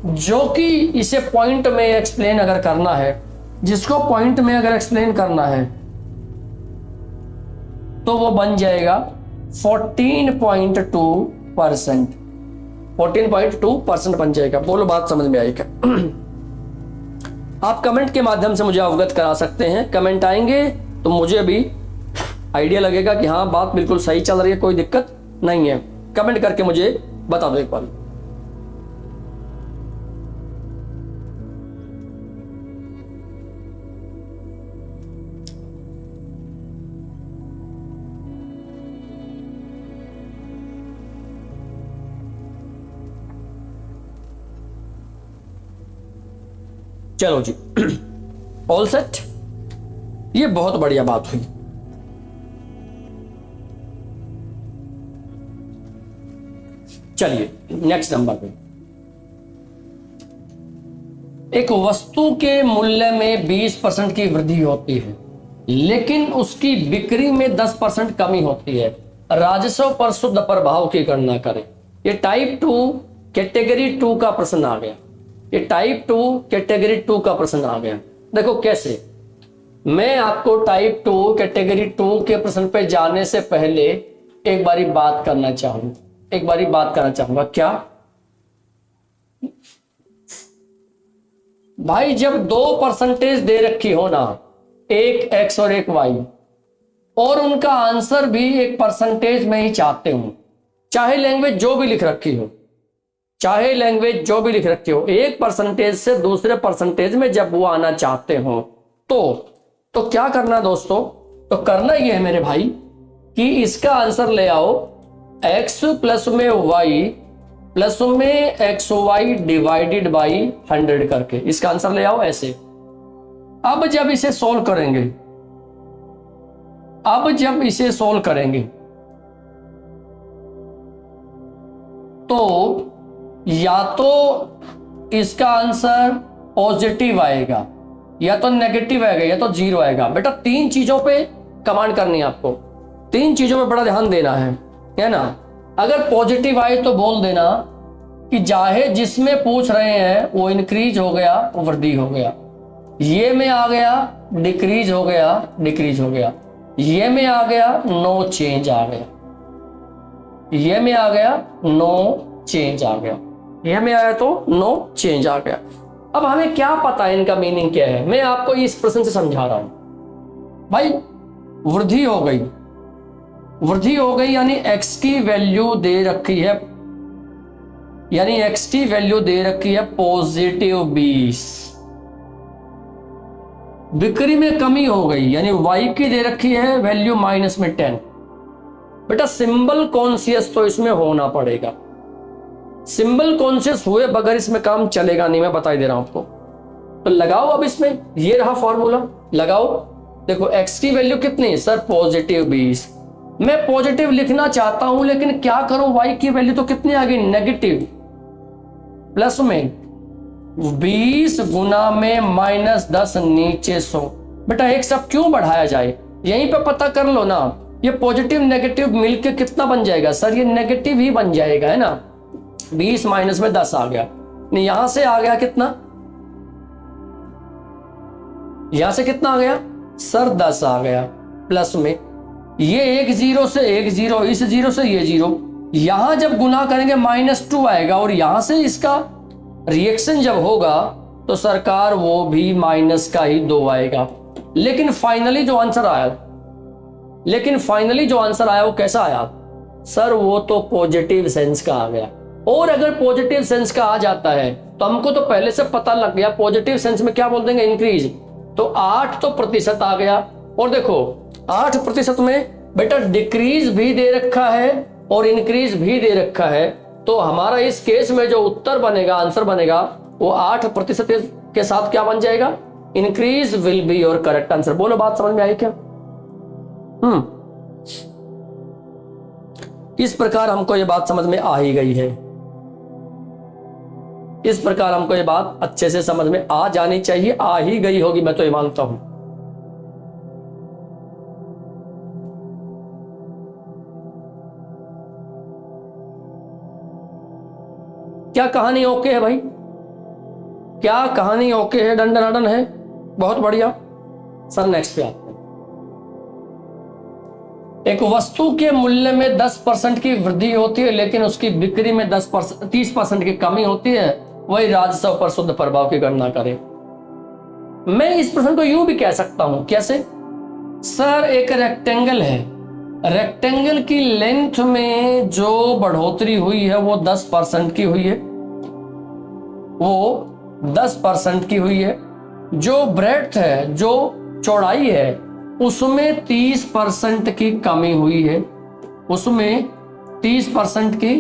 जो कि इसे पॉइंट में एक्सप्लेन अगर करना है, जिसको पॉइंट में अगर एक्सप्लेन करना है तो वो बन जाएगा 14.2%, 14.2% बन जाएगा। बोलो बात समझ में आई क्या? आप कमेंट के माध्यम से मुझे अवगत करा सकते हैं, कमेंट आएंगे तो मुझे भी आइडिया लगेगा कि हाँ बात बिल्कुल सही चल रही है, कोई दिक्कत नहीं है। कमेंट करके मुझे बता दो एक बार। चलो जी ऑल सेट, ये बहुत बढ़िया बात हुई। चलिए नेक्स्ट नंबर पे, एक वस्तु के मूल्य में 20% की वृद्धि होती है लेकिन उसकी बिक्री में 10% कमी होती है, राजस्व पर शुद्ध प्रभाव की गणना करें। ये टाइप 2 कैटेगरी 2 का प्रश्न आ गया, ये टाइप 2 कैटेगरी 2 का प्रश्न आ गया। देखो कैसे, मैं आपको टाइप 2 कैटेगरी 2 के प्रश्न पे जाने से पहले एक बारी बात करना चाहूंगा। क्या भाई, जब 2% दे रखी हो ना, एक x और एक y, और उनका आंसर भी एक परसेंटेज में ही चाहते हो, चाहे लैंग्वेज जो भी लिख रखी हो, 1% से दूसरे परसेंटेज में जब वो आना चाहते हो तो क्या करना दोस्तों, तो करना ये है मेरे भाई कि इसका आंसर ले आओ x प्लस में y प्लस में xy डिवाइडेड बाई 100 करके, इसका आंसर ले आओ ऐसे। अब जब इसे सोल्व करेंगे, तो या तो इसका आंसर पॉजिटिव आएगा, या तो नेगेटिव आएगा, या तो 0 आएगा। बेटा 3 चीजों पे कमांड करनी है आपको, 3 चीजों पे बड़ा ध्यान देना है ना। अगर पॉजिटिव आए तो बोल देना कि चाहे जिसमें पूछ रहे हैं वो इंक्रीज हो गया, वृद्धि हो गया, ये में आ गया डिक्रीज हो गया, ये में आ गया नो चेंज आ गया। ये में आ गया, नो चेंज आ गया, ये में आया तो नो चेंज आ गया। अब हमें क्या पता है इनका मीनिंग क्या है, मैं आपको इस प्रश्न से समझा रहा हूं। भाई वृद्धि हो गई, वृद्धि हो गई यानी x की वैल्यू दे रखी है, यानी x की वैल्यू दे रखी है +20। बिक्री में कमी हो गई यानी y की दे रखी है वैल्यू -10। बेटा सिंबल कॉन्शियस तो इसमें होना पड़ेगा, सिंबल कॉन्शियस हुए बगैर इसमें काम चलेगा नहीं, मैं बता ही दे रहा हूं आपको। तो लगाओ अब इसमें, ये रहा फॉर्मूला, लगाओ। देखो x की वैल्यू कितनी है सर, +20। मैं पॉजिटिव लिखना चाहता हूं लेकिन क्या करूं, y की वैल्यू तो कितनी आ गई, नेगेटिव। प्लस में 20 गुना में -10 नीचे 100। बेटा x अब क्यों बढ़ाया जाए, यहीं पे पता कर लो ना। ये पॉजिटिव नेगेटिव मिलके कितना बन जाएगा सर, ये नेगेटिव ही बन जाएगा, है ना। 20 माइनस में 10 आ गया, नहीं यहां से आ गया कितना, यहां से कितना आ गया सर 10 आ गया। प्लस में ये एक जीरो से एक जीरो, इस जीरो से ये जीरो, यहां जब गुना करेंगे -2 आएगा, और यहां से इसका रिएक्शन जब होगा तो सरकार वो भी माइनस का ही 2 आएगा। लेकिन फाइनली जो आंसर आया वो कैसा आया सर, वो तो पॉजिटिव सेंस का आ गया। और अगर पॉजिटिव सेंस का आ जाता है तो हमको तो पहले से पता लग गया, पॉजिटिव सेंस में क्या बोल देंगे, इंक्रीज। तो 8 तो प्रतिशत आ गया। और देखो 8% में बेटा डिक्रीज भी दे रखा है और इंक्रीज भी दे रखा है, तो हमारा इस केस में जो उत्तर बनेगा, आंसर बनेगा, वो 8% के साथ क्या बन जाएगा, increase will be your correct answer. बोलो बात समझ में आई क्या। इस प्रकार हमको ये बात समझ में आ ही गई है, इस प्रकार हमको ये बात अच्छे से समझ में आ जानी चाहिए, आ ही गई होगी, मैं तो ये मानता हूं। क्या कहानी ओके है भाई, क्या कहानी ओके है, डंडन है, बहुत बढ़िया। सर नेक्स्ट पे आते हैं। एक वस्तु के मूल्य में 10% की वृद्धि होती है लेकिन उसकी बिक्री में 30% की कमी होती है, वही राजस्व पर शुद्ध प्रभाव की गणना करें। मैं इस प्रश्न को यूं भी कह सकता हूं, कैसे सर, एक रेक्टेंगल है, रेक्टेंगल की लेंथ में जो बढ़ोतरी हुई है वो 10% की हुई है, वो 10% की हुई है। जो ब्रेड्थ है, जो चौड़ाई है, उसमें 30% की कमी हुई है, उसमें 30% की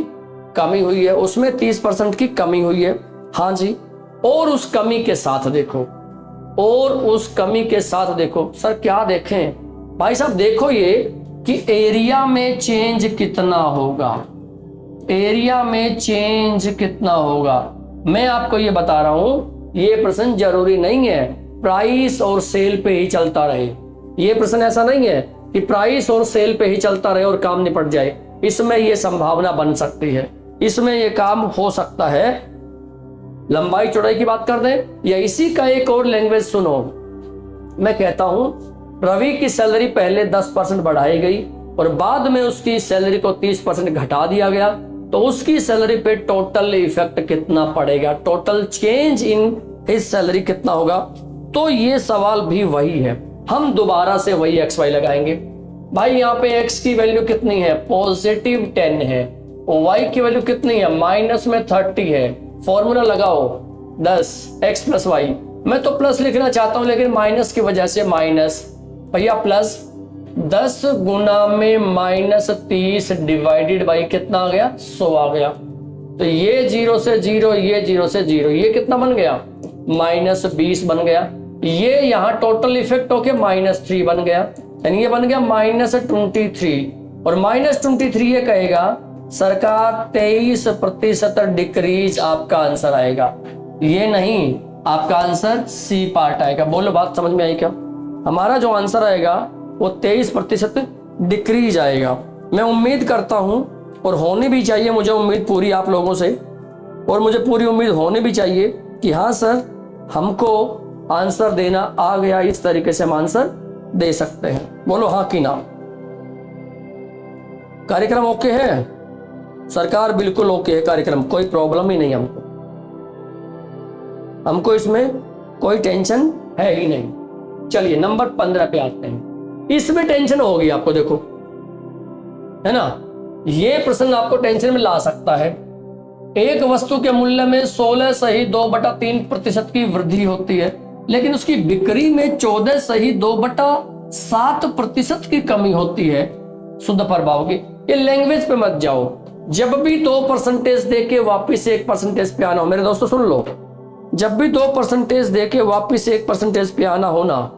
कमी हुई है, उसमें 30% की कमी हुई है। हाँ जी, और उस कमी के साथ देखो, और उस कमी के साथ देखो सर, क्या देखें भाई साहब, देखो ये कि एरिया में चेंज कितना होगा, एरिया में चेंज कितना होगा। मैं आपको ये बता रहा हूं, ये प्रश्न जरूरी नहीं है प्राइस और सेल पे ही चलता रहे, ये प्रश्न ऐसा नहीं है कि प्राइस और सेल पे ही चलता रहे और काम निपट जाए। इसमें ये संभावना बन सकती है, इसमें ये काम हो सकता है। लंबाई चौड़ाई की बात कर दें या इसी का एक और लैंग्वेज सुनो, मैं कहता हूं रवि की सैलरी पहले 10% बढ़ाई गई और बाद में उसकी सैलरी को 30% घटा दिया गया, तो उसकी सैलरी पे टोटल इफेक्ट कितना पड़ेगा, total change in his salary कितना होगा। तो ये सवाल भी वही है, हम दोबारा से वही XY लगाएंगे। भाई यहाँ पे x की वैल्यू कितनी है, +10 है, और y की वैल्यू कितनी है, -30 है। फॉर्मूला लगाओ 10 x + y, मैं तो प्लस लिखना चाहता हूं लेकिन माइनस की वजह से माइनस, भैया प्लस 10 गुना में -30 डिवाइडेड बाई कितना आ गया, 100 आ गया। तो ये 0 से 0, ये 0 से 0, ये कितना बन गया, -20 बन गया। ये यहाँ टोटल इफेक्ट होके -3 बन गया, यानी ये बन गया -23, और -23 ये कहेगा सरकार 23% डिक्रीज आपका आंसर आएगा, ये नहीं, आपका आंसर सी पार्ट आएगा। बोलो बात समझ में आई क्या। हमारा जो आंसर आएगा वो 23% डिक्रीज आएगा। मैं उम्मीद करता हूं, और होनी भी चाहिए मुझे उम्मीद पूरी आप लोगों से, और मुझे पूरी उम्मीद होनी भी चाहिए कि हाँ सर हमको आंसर देना आ गया, इस तरीके से हम आंसर दे सकते हैं। बोलो हाँ कि ना। कार्यक्रम ओके है। सरकार बिल्कुल ओके है कार्यक्रम, कोई प्रॉब्लम ही नहीं हमको, हमको इसमें कोई टेंशन है ही नहीं। चलिए नंबर 15 पे आते हैं। इसमें टेंशन होगी आपको, देखो है ना, ये प्रश्न आपको टेंशन में ला सकता है। एक वस्तु के मूल्य में 16 सही 2/3% की वृद्धि होती है, लेकिन उसकी बिक्री में 14 सही 2/7% की कमी होती है शुद्ध प्रभाव की। ये लैंग्वेज पे मत जाओ, जब भी 2% दे के वापिस 1% पे आना हो, मेरे दोस्तों सुन लो, जब भी 2% दे के वापिस 1% पे आना हो ना,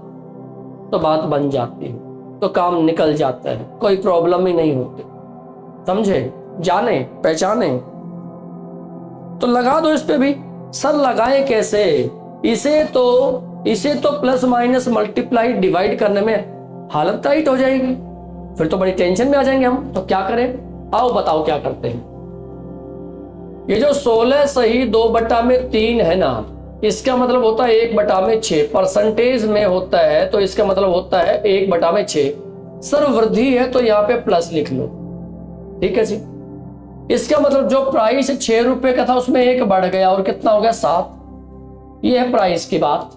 तो बात बन जाती है, तो काम निकल जाता है, कोई प्रॉब्लम ही नहीं होती। समझे, जाने पहचाने, तो लगा दो इस पे भी। सर लगाएं कैसे? इसे तो प्लस माइनस मल्टीप्लाई डिवाइड करने में हालत टाइट हो जाएगी, फिर तो बड़ी टेंशन में आ जाएंगे हम। तो क्या करें, आओ बताओ क्या करते हैं। ये जो 16 सही 2/3 है ना, इसका मतलब होता है 1/6। परसेंटेज में होता है तो इसका मतलब होता है 1/6। सर वृद्धि है तो यहाँ पे प्लस लिख लो, ठीक है जी। इसका मतलब जो प्राइस 6 रुपए का था उसमें 1 बढ़ गया और कितना हो गया 7। ये है प्राइस की बात।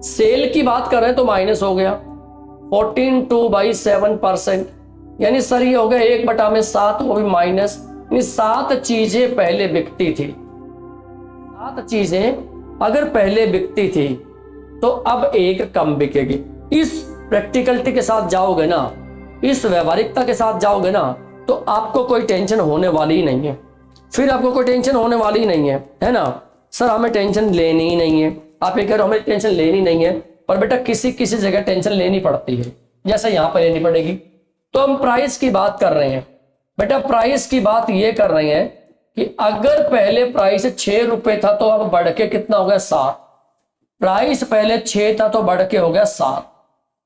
सेल की बात कर रहे हैं तो माइनस हो गया 14/7%, यानी सर ये हो गया 1/7, वो भी माइनस। 7 चीजें पहले बिकती थी, 7 चीजें अगर पहले बिकती थी तो अब एक कम बिकेगी। इस प्रैक्टिकलिटी के साथ जाओगे ना, इस व्यवहारिकता के साथ जाओगे ना, तो आपको कोई टेंशन होने वाली ही नहीं है। फिर आपको कोई टेंशन होने वाली ही नहीं है ना। सर हमें टेंशन लेनी ही नहीं है, आप ये कह रहे हो हमें टेंशन लेनी नहीं है, पर बेटा किसी किसी जगह टेंशन लेनी पड़ती है, जैसे यहां पर लेनी पड़ेगी। तो हम प्राइस की बात कर रहे हैं बेटा, प्राइस की बात ये कर रहे हैं कि अगर पहले प्राइस 6 रुपए था तो अब बढ़ के कितना हो गया 7। प्राइस पहले 6 था तो बढ़ के हो गया 7।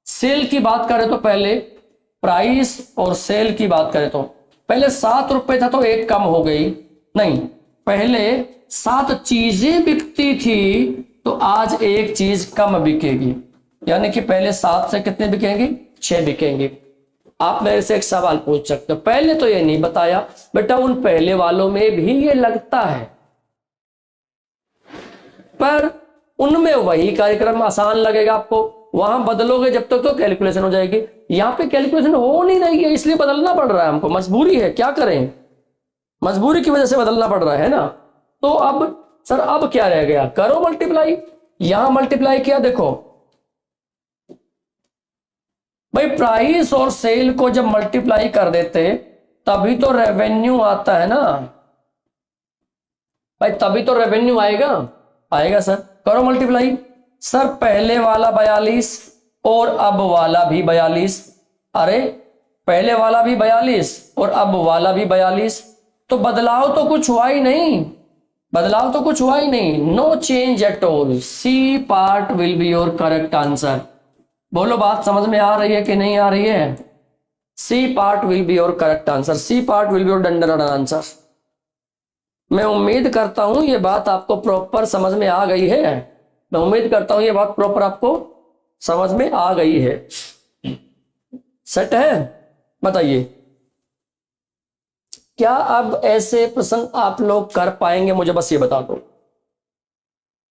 सेल की बात करें तो पहले प्राइस और सेल की बात करें तो पहले 7 रुपए था तो 1 कम हो गई, नहीं, पहले 7 चीजें बिकती थी तो आज 1 चीज कम बिकेगी, यानी कि पहले 7 से कितने बिकेंगे, 6 बिकेंगे। आप मेरे से एक सवाल पूछ सकते हो, पहले तो ये नहीं बताया बेटा, उन पहले वालों में भी ये लगता है, पर उनमें वही कार्यक्रम आसान लगेगा आपको, वहां बदलोगे जब तक तो कैलकुलेशन हो जाएगी। यहां पे कैलकुलेशन हो नहीं रही है, इसलिए बदलना पड़ रहा है हमको, मजबूरी है, क्या करें, मजबूरी की वजह से बदलना पड़ रहा है ना। तो अब सर अब क्या रह गया, करो मल्टीप्लाई। यहां मल्टीप्लाई किया, देखो भाई प्राइस और सेल को जब मल्टीप्लाई कर देते तभी तो रेवेन्यू आता है ना भाई, तभी तो रेवेन्यू आएगा सर। करो मल्टीप्लाई। सर पहले वाला 42 और अब वाला भी 42, अरे पहले वाला भी 42 और अब वाला भी 42, तो बदलाव तो कुछ हुआ ही नहीं, बदलाव तो कुछ हुआ ही नहीं, no change at all. C part will be your correct answer. बोलो बात समझ में आ रही है कि नहीं आ रही है? C part will be your correct answer, C part will be your डंडन आंसर। मैं उम्मीद करता हूं ये बात आपको प्रॉपर समझ में आ गई है, मैं उम्मीद करता हूं ये बात प्रॉपर आपको समझ में आ गई है। सेट है? बताइए क्या अब ऐसे प्रश्न आप लोग कर पाएंगे? मुझे बस ये बता दो,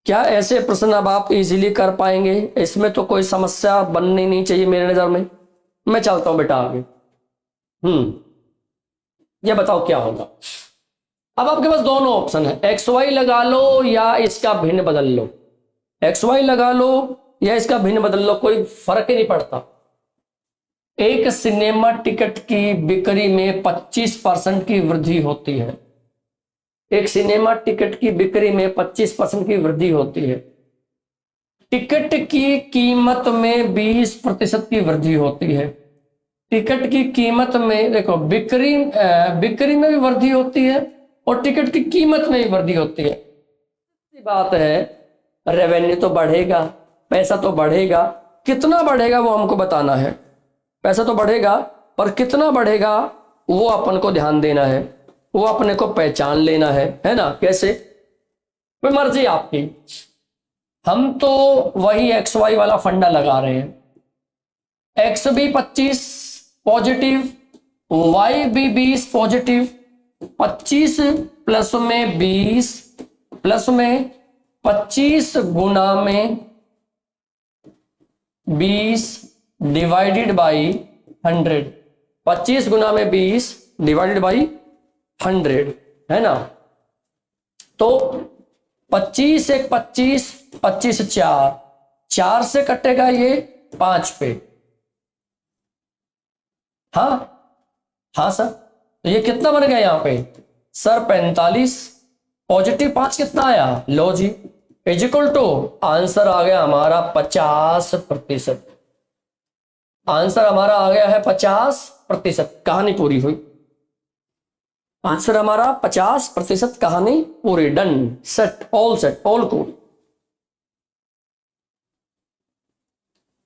क्या ऐसे प्रश्न अब आप इजीली कर पाएंगे? इसमें तो कोई समस्या बननी नहीं चाहिए मेरे नजर में। मैं चलता हूं बेटा आगे। ये बताओ क्या होगा। अब आपके पास दोनों ऑप्शन है, एक्स वाई लगा लो या इसका भिन्न बदल लो, एक्स वाई लगा लो या इसका भिन्न बदल लो, कोई फर्क ही नहीं पड़ता। एक सिनेमा टिकट की बिक्री में 25% की वृद्धि होती है, एक सिनेमा टिकट की बिक्री में 25% की वृद्धि होती है। टिकट की कीमत में 20% की वृद्धि होती है। टिकट की कीमत में देखो, बिक्री में भी वृद्धि होती है और टिकट की कीमत में भी वृद्धि होती है। बात है रेवेन्यू तो बढ़ेगा, पैसा तो बढ़ेगा, कितना बढ़ेगा वो हमको बताना है। पैसा तो बढ़ेगा पर कितना बढ़ेगा वो अपन को ध्यान देना है, वो अपने को पहचान लेना है ना। कैसे? कोई मर्जी आपकी, हम तो वही एक्स वाई वाला फंडा लगा रहे हैं। एक्स भी 25 पॉजिटिव वाई भी 20 पॉजिटिव, 25 प्लस में 20 प्लस में 25 गुना में 20 डिवाइडेड बाई 100, 25 गुना में 20 डिवाइडेड बाई 100 है ना। तो 25 एक 25, 25 4, 4 से कटेगा ये 5 पे। हाँ सर, तो ये कितना बन गया यहां पे सर 45, पॉजिटिव 5 कितना आया, लो जी, इज इक्वल टू आंसर आ गया हमारा 50%। आंसर हमारा आ गया है 50%। कहानी पूरी हुई, आंसर हमारा 50%, कहानी पूरी, done, set, all cool.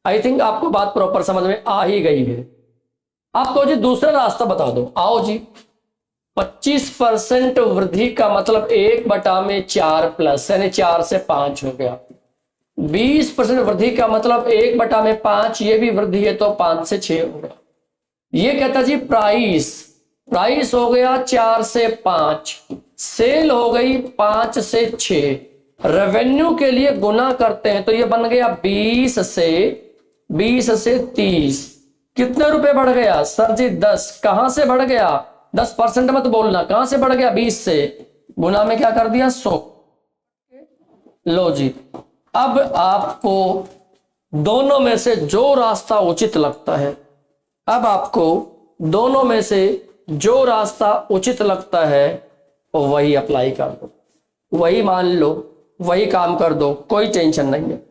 I think आपको बात प्रॉपर समझ में आ ही गई है। आपको जी दूसरा रास्ता बता दो, आओ जी। 25% वृद्धि का मतलब 1/4 प्लस, यानी 4 से 5 हो गया। 20% वृद्धि का मतलब 1/5, ये भी वृद्धि है तो 5 से 6 होगा। ये कहता जी प्राइस हो गया 4 से 5, सेल हो गई 5 से 6, रेवेन्यू के लिए गुना करते हैं तो ये बन गया 20 से 30। कितने रुपए बढ़ गया सर जी 10। कहां से बढ़ गया, 10% मत बोलना, कहां से बढ़ गया, 20 से, गुना में क्या कर दिया 100। लो जी, अब आपको दोनों में से जो रास्ता उचित लगता है, अब आपको दोनों में से जो रास्ता उचित लगता है वही अप्लाई कर दो, वही मान लो, वही काम कर दो, कोई टेंशन नहीं है,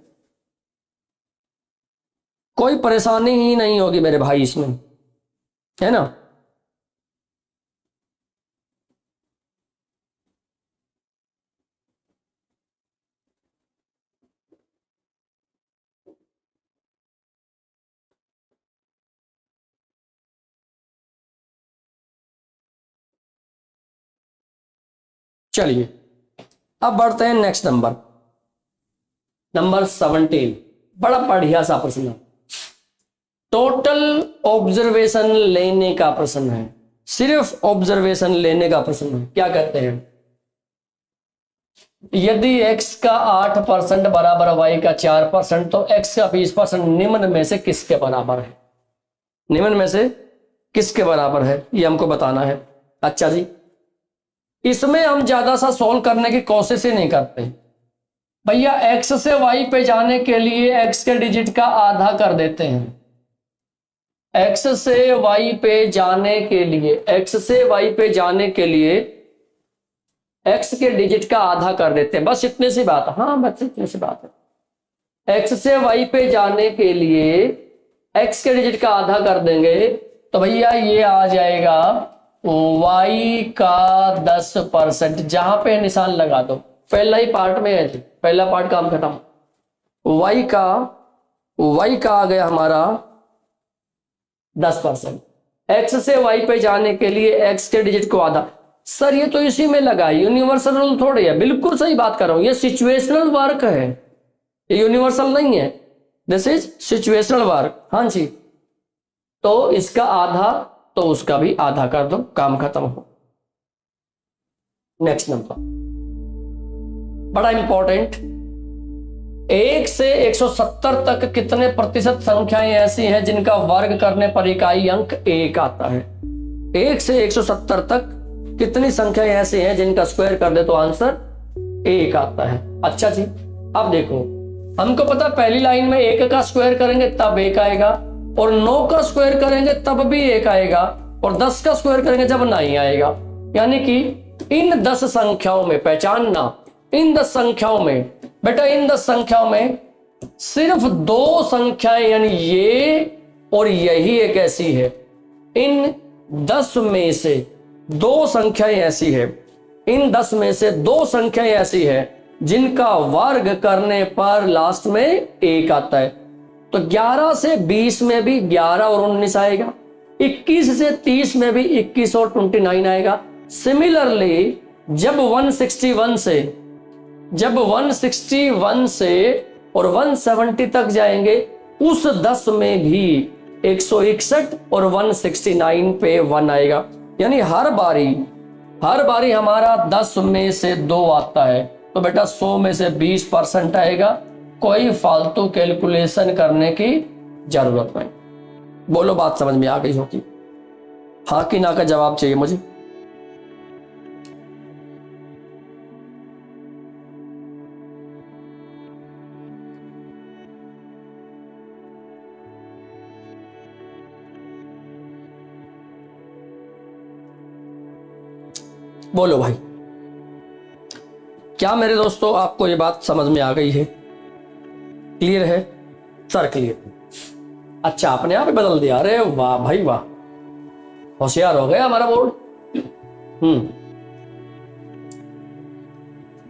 कोई परेशानी ही नहीं होगी मेरे भाई इसमें, है ना। चलिए अब बढ़ते हैं नेक्स्ट नंबर 17। बड़ा बढ़िया सा प्रश्न, टोटल ऑब्जर्वेशन लेने का प्रश्न है, सिर्फ ऑब्जर्वेशन लेने का प्रश्न है। क्या कहते हैं, यदि x का 8% बराबर y का 4% तो x का 20% निम्न में से किसके बराबर है, निम्न में से किसके बराबर है ये हमको बताना है। अच्छा जी, इसमें हम ज्यादा सा सॉल्व करने की कोशिश ही नहीं करते भैया, x से y पे जाने के लिए x के डिजिट का आधा कर देते हैं, x से y पे जाने के लिए, x से y पे जाने के लिए x के डिजिट का आधा कर देते हैं, बस इतनी सी बात है। हाँ बस इतनी सी बात है, x से y पे जाने के लिए x के डिजिट का आधा कर देंगे तो भैया ये आ जाएगा y का 10%। जहां पे निशान लगा दो, पहला ही पार्ट में है जी, पहला पार्ट काम खत्म। y का आ गया हमारा 10%। x से y पे जाने के लिए x के डिजिट को आधा, सर ये तो इसी में लगा है, यूनिवर्सल रूल थोड़ी है। बिल्कुल सही बात कर रहा हूं, ये सिचुएशनल वर्क है, ये यूनिवर्सल नहीं है, दिस इज सिचुएशनल वर्क। हाँ जी, तो इसका आधा तो उसका भी आधा कर दो, काम खत्म हो। नेक्स्ट नंबर बड़ा इंपॉर्टेंट, 1 से 170 तक कितने प्रतिशत संख्याएं ऐसी हैं जिनका वर्ग करने पर इकाई अंक 1 आता है। 1 से 170 तक कितनी संख्याएं ऐसी हैं जिनका स्क्वायर कर दे तो आंसर 1 आता है। अच्छा जी, अब देखो, हमको पता पहली लाइन में 1 का स्क्वायर करेंगे तब 1 आएगा, और 9 का स्क्वायर करेंगे तब भी 1 आएगा, और 10 का स्क्वायर करेंगे जब नहीं आएगा। यानी कि इन 10 संख्याओं में पहचानना, इन 10 संख्याओं में बेटा, इन 10 संख्याओं में सिर्फ 2 संख्याएं यानी ये और यही एक ऐसी है, इन 10 में से 2 संख्याएं ऐसी है, इन 10 में से 2 संख्याएं ऐसी है जिनका वर्ग करने पर लास्ट में 1 आता है। तो 11 से 20 में भी 11 और 19 आएगा, 21 से 30 में भी 21 और 29 आएगा। सिमिलरली जब 161 से और 170 तक जाएंगे, उस 10 में भी 161 और 169 पे 1 आएगा। यानी हर बारी हमारा 10 में से 2 आता है, तो बेटा 100 में से 20% आएगा। कोई फालतू कैलकुलेशन करने की जरूरत नहीं। बोलो बात समझ में आ गई होगी? हाँ कि ना का जवाब चाहिए मुझे। बोलो भाई, क्या मेरे दोस्तों आपको ये बात समझ में आ गई है? क्लियर है? Sir clear. अच्छा, अपने आप ही बदल दिया। अरे वाह भाई वाह, होशियार हो गया हमारा बोर्ड।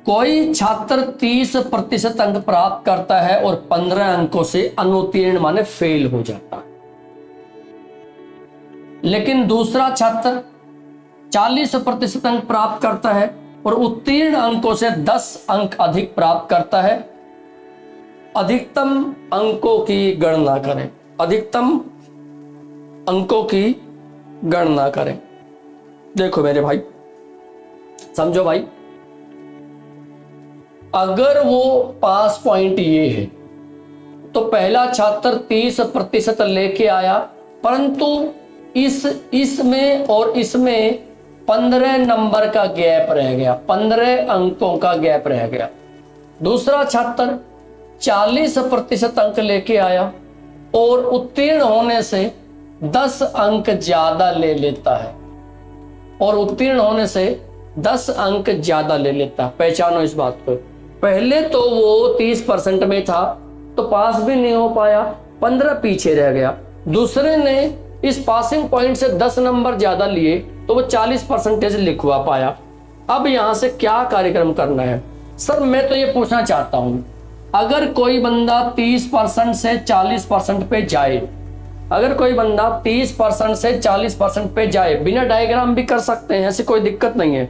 कोई छात्र 30% अंक प्राप्त करता है और 15 अंकों से अनुत्तीर्ण माने फेल हो जाता है, लेकिन दूसरा छात्र 40% अंक प्राप्त करता है और उत्तीर्ण अंकों से 10 अंक अधिक प्राप्त करता है। अधिकतम अंकों की गणना करें। अधिकतम अंकों की गणना करें। देखो मेरे भाई, समझो भाई, अगर वो पास पॉइंट ये है तो पहला छात्र 30% लेके आया, परंतु इसमें और इसमें 15 नंबर का गैप रह गया, 15 अंकों का गैप रह गया। दूसरा छात्र 40% अंक लेके आया और उत्तीर्ण होने से 10 अंक ज्यादा ले लेता है, और उत्तीर्ण होने से 10 अंक ज्यादा ले लेता है। पहचानो इस बात को। पहले तो वो 30% में था तो पास भी नहीं हो पाया, 15 पीछे रह गया। दूसरे ने इस पासिंग पॉइंट से 10 नंबर ज्यादा लिए तो वो 40% लिखवा पाया। अब यहां से क्या कार्यक्रम करना है? सर मैं तो ये पूछना चाहता हूं, अगर कोई बंदा 30% से 40% पे जाए, अगर कोई बंदा 30% से 40% पे जाए, बिना डायग्राम भी कर सकते हैं, ऐसी कोई दिक्कत नहीं है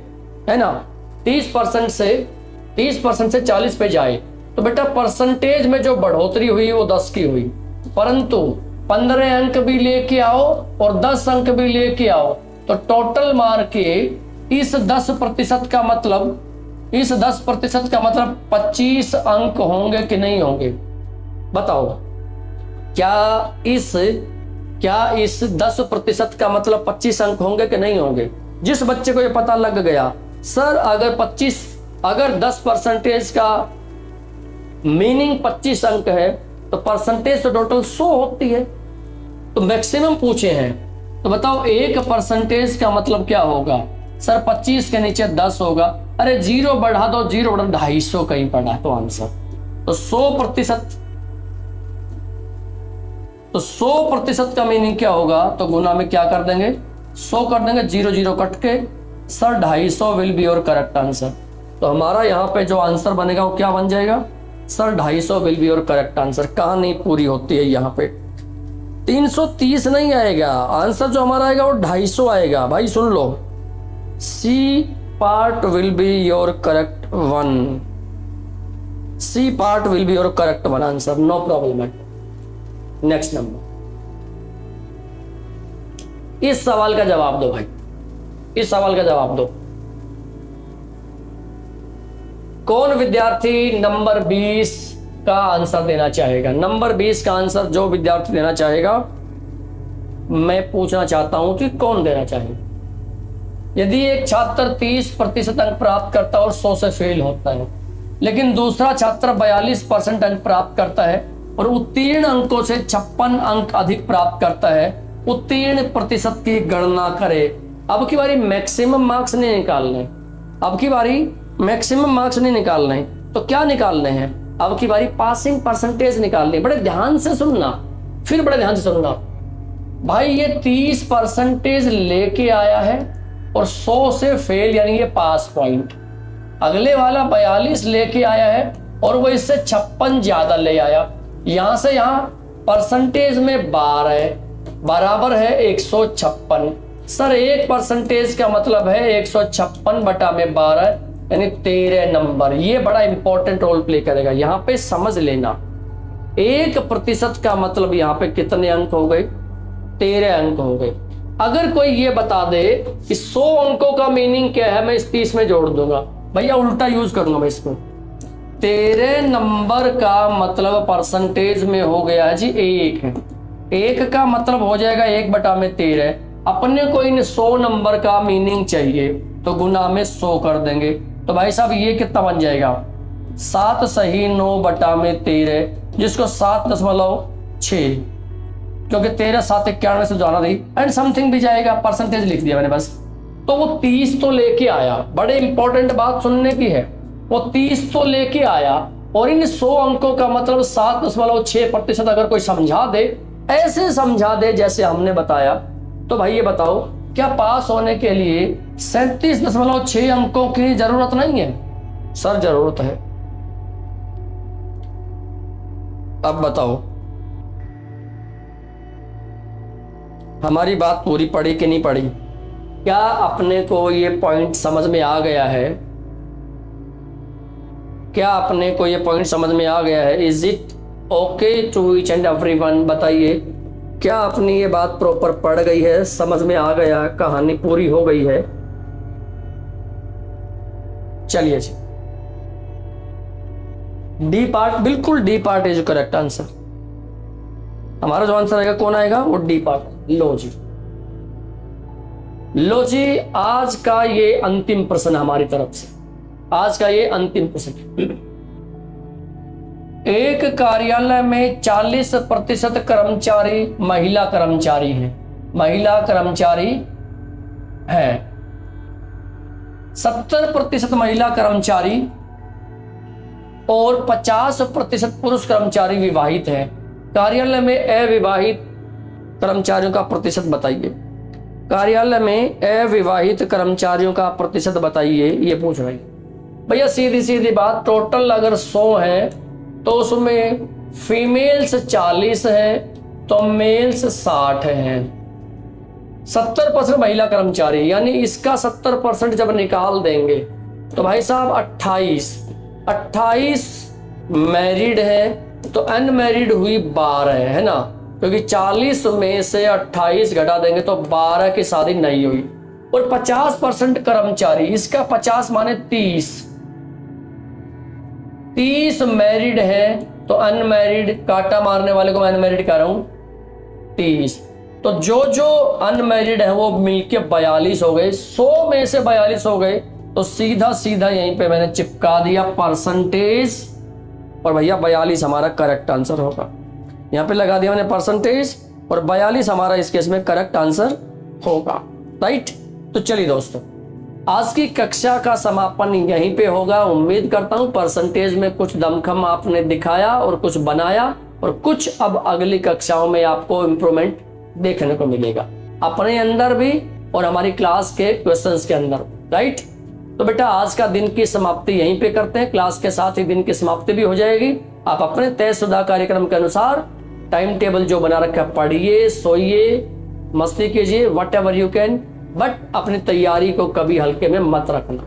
ना। 30% से 40 पे जाए तो बेटा परसेंटेज में जो बढ़ोतरी हुई वो 10 की हुई, परंतु 15 अंक भी लेके आओ और 10 अंक भी लेके आओ तो टोटल मार के इस 10% का मतलब 25 अंक होंगे कि नहीं होंगे? बताओ, क्या इस 10% का मतलब 25 अंक होंगे कि नहीं होंगे? जिस बच्चे को ये पता लग गया सर अगर 10% का मीनिंग 25 अंक है तो परसेंटेज तो टोटल 100 होती है, तो मैक्सिमम पूछे हैं, तो बताओ 1% का मतलब क्या होगा? सर 25 के नीचे 10 होगा। अरे 0 बढ़ा दो, 0 बढ़ा 250 कहीं पड़ा तो आंसर। तो 100% का मीनिंग क्या होगा? तो गुना में क्या कर देंगे? 100 कर देंगे, 0 0 कट के। Sir 250 will be your correct answer. तो हमारा यहाँ पे जो आंसर बनेगा वो क्या बन जाएगा? Sir 250 will be your correct answer. कहानी पूरी होती है यहाँ पे। 330 नहीं आएगा आंसर, जो हमारा आएगा वो 250 आएगा। भाई सुन लो, C part will be your correct one. C part will be your correct one answer, no problem है। नेक्स्ट नंबर, इस सवाल का जवाब दो भाई, इस सवाल का जवाब दो। कौन विद्यार्थी नंबर 20 का आंसर देना चाहेगा? नंबर 20 का आंसर जो विद्यार्थी देना चाहेगा, मैं पूछना चाहता हूं कि कौन देना चाहेगा? यदि एक छात्र 30% अंक प्राप्त करता है और 100 से फेल होता है, लेकिन दूसरा छात्र 42% अंक प्राप्त करता है और उत्तीर्ण अंकों से 56 अंक अधिक प्राप्त करता है, उत्तीर्ण प्रतिशत की गणना करे। अब की बारी मैक्सिमम मार्क्स नहीं निकालने, अब की बारी मैक्सिमम मार्क्स नहीं निकालने, तो क्या निकालने हैं? अब की बारी पासिंग परसेंटेज निकालनी। बड़े ध्यान से सुनना, फिर बड़े ध्यान से सुनना भाई। ये 30% लेके आया है और 100 से फेल, यानी ये पास पॉइंट। अगले वाला 42 लेके आया है और वो इससे 56 ज्यादा ले आया। यहां से यहां परसेंटेज में 12 है, बराबर है 156। सर 1% का मतलब है 156 बटा में 12, यानी 13 नंबर। ये बड़ा इंपॉर्टेंट रोल प्ले करेगा, यहाँ पे समझ लेना। 1% का मतलब यहाँ पे कितने अंक हो गए? 13 अंक हो गए। अगर कोई ये बता दे कि 100 अंकों का मीनिंग क्या है, मैं इस 30 में जोड़ दूंगा, भैया उल्टा यूज करूंगा मैं इसको। 13 नंबर का मतलब परसेंटेज में हो गया है जी 1 है। 1 का मतलब हो जाएगा 1/13। अपने को इन 100 नंबर का मीनिंग चाहिए तो गुना में 100 कर देंगे। तो भाई साहब ये कितना बन जाएगा, 7 सही 9/13, जिसको 7.6, क्योंकि 13 7 91 से जाना नहीं एंड समथिंग भी जाएगा, परसेंटेज लिख दिया मैंने बस। तो वो 30 तो लेके आया, बड़े इंपॉर्टेंट बात सुनने की है, वो 30 तो लेके आया और इन 100 अंकों का मतलब 7.6% अगर कोई समझा दे, ऐसे समझा दे जैसे हमने बताया, तो भाई ये बताओ क्या पास होने के लिए 37.6 अंकों की जरूरत नहीं है? सर जरूरत है। अब बताओ हमारी बात पूरी पड़ी कि नहीं पड़ी? क्या अपने को ये पॉइंट समझ में आ गया है? क्या अपने को ये पॉइंट समझ में आ गया है? Is it okay to each and everyone? बताइए, क्या अपनी ये बात प्रॉपर पड़ गई है, समझ में आ गया, कहानी पूरी हो गई है? चलिए जी, डी पार्ट, बिल्कुल D part is correct answer. हमारा जो आंसर आएगा कौन आएगा? वो डी पार्ट। लो जी, लो जी, आज का ये अंतिम प्रश्न हमारी तरफ से, आज का ये अंतिम प्रश्न। एक कार्यालय में 40% कर्मचारी महिला कर्मचारी हैं, महिला कर्मचारी है, 70% महिला कर्मचारी और 50% पुरुष कर्मचारी विवाहित हैं। कार्यालय में अविवाहित कर्मचारियों का प्रतिशत बताइए। कार्यालय में अविवाहित कर्मचारियों का प्रतिशत बताइए, ये पूछ रहे हैं। भैया सीधी सीधी बात, टोटल अगर 100 है तो उसमें फीमेल्स 40 है तो मेल्स 60 हैं। 70% महिला कर्मचारी, यानी इसका 70% जब निकाल देंगे तो भाई साहब 28 मैरिड है तो अनमैरिड हुई 12 है ना, क्योंकि 40 में से 28 घटा देंगे तो 12 की शादी नहीं हुई। और 50% कर्मचारी, इसका 50 माने 30 मैरिड है तो अनमैरिड, काटा मारने वाले को मैं अनमैरिड कह रहा हूं 30, तो जो जो अनमैरिड है वो मिलके 42 हो गए। 100 में से 42 हो गए तो सीधा सीधा यहीं पे मैंने चिपका दिया परसेंटेज, और भैया 42 हमारा करेक्ट आंसर होगा। यहाँ पे लगा दिया मैंने परसेंटेज और 42 हमारा इस केस में करेक्ट आंसर होगा, राइट। तो चलिए दोस्तों, आज की कक्षा का समापन यहीं पे होगा। उम्मीद करता हूँ परसेंटेज में कुछ दमखम आपने दिखाया और कुछ बनाया, और कुछ अब अगली कक्षाओं में आपको इम्प्रूवमेंट देखने को मिलेगा, अपने अंदर भी और हमारी क्लास के क्वेश्चंस के अंदर, राइट। तो बेटा आज का दिन की समाप्ति यहीं पे करते हैं, क्लास के साथ ही दिन की समाप्ति भी हो जाएगी। आप अपने तयशुदा कार्यक्रम के अनुसार टाइम टेबल जो बना रखा है पढ़िए, सोइए, मस्ती कीजिए, what ever you can, but अपनी तैयारी को कभी हल्के में मत रखना।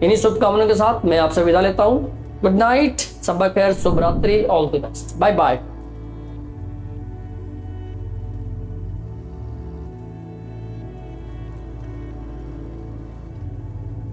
इन्हीं शुभकामनाओं के साथ मैं आपसे विदा लेता हूँ। गुड नाइट, सबा खैर, शुभ रात्रि, all the best, bye bye.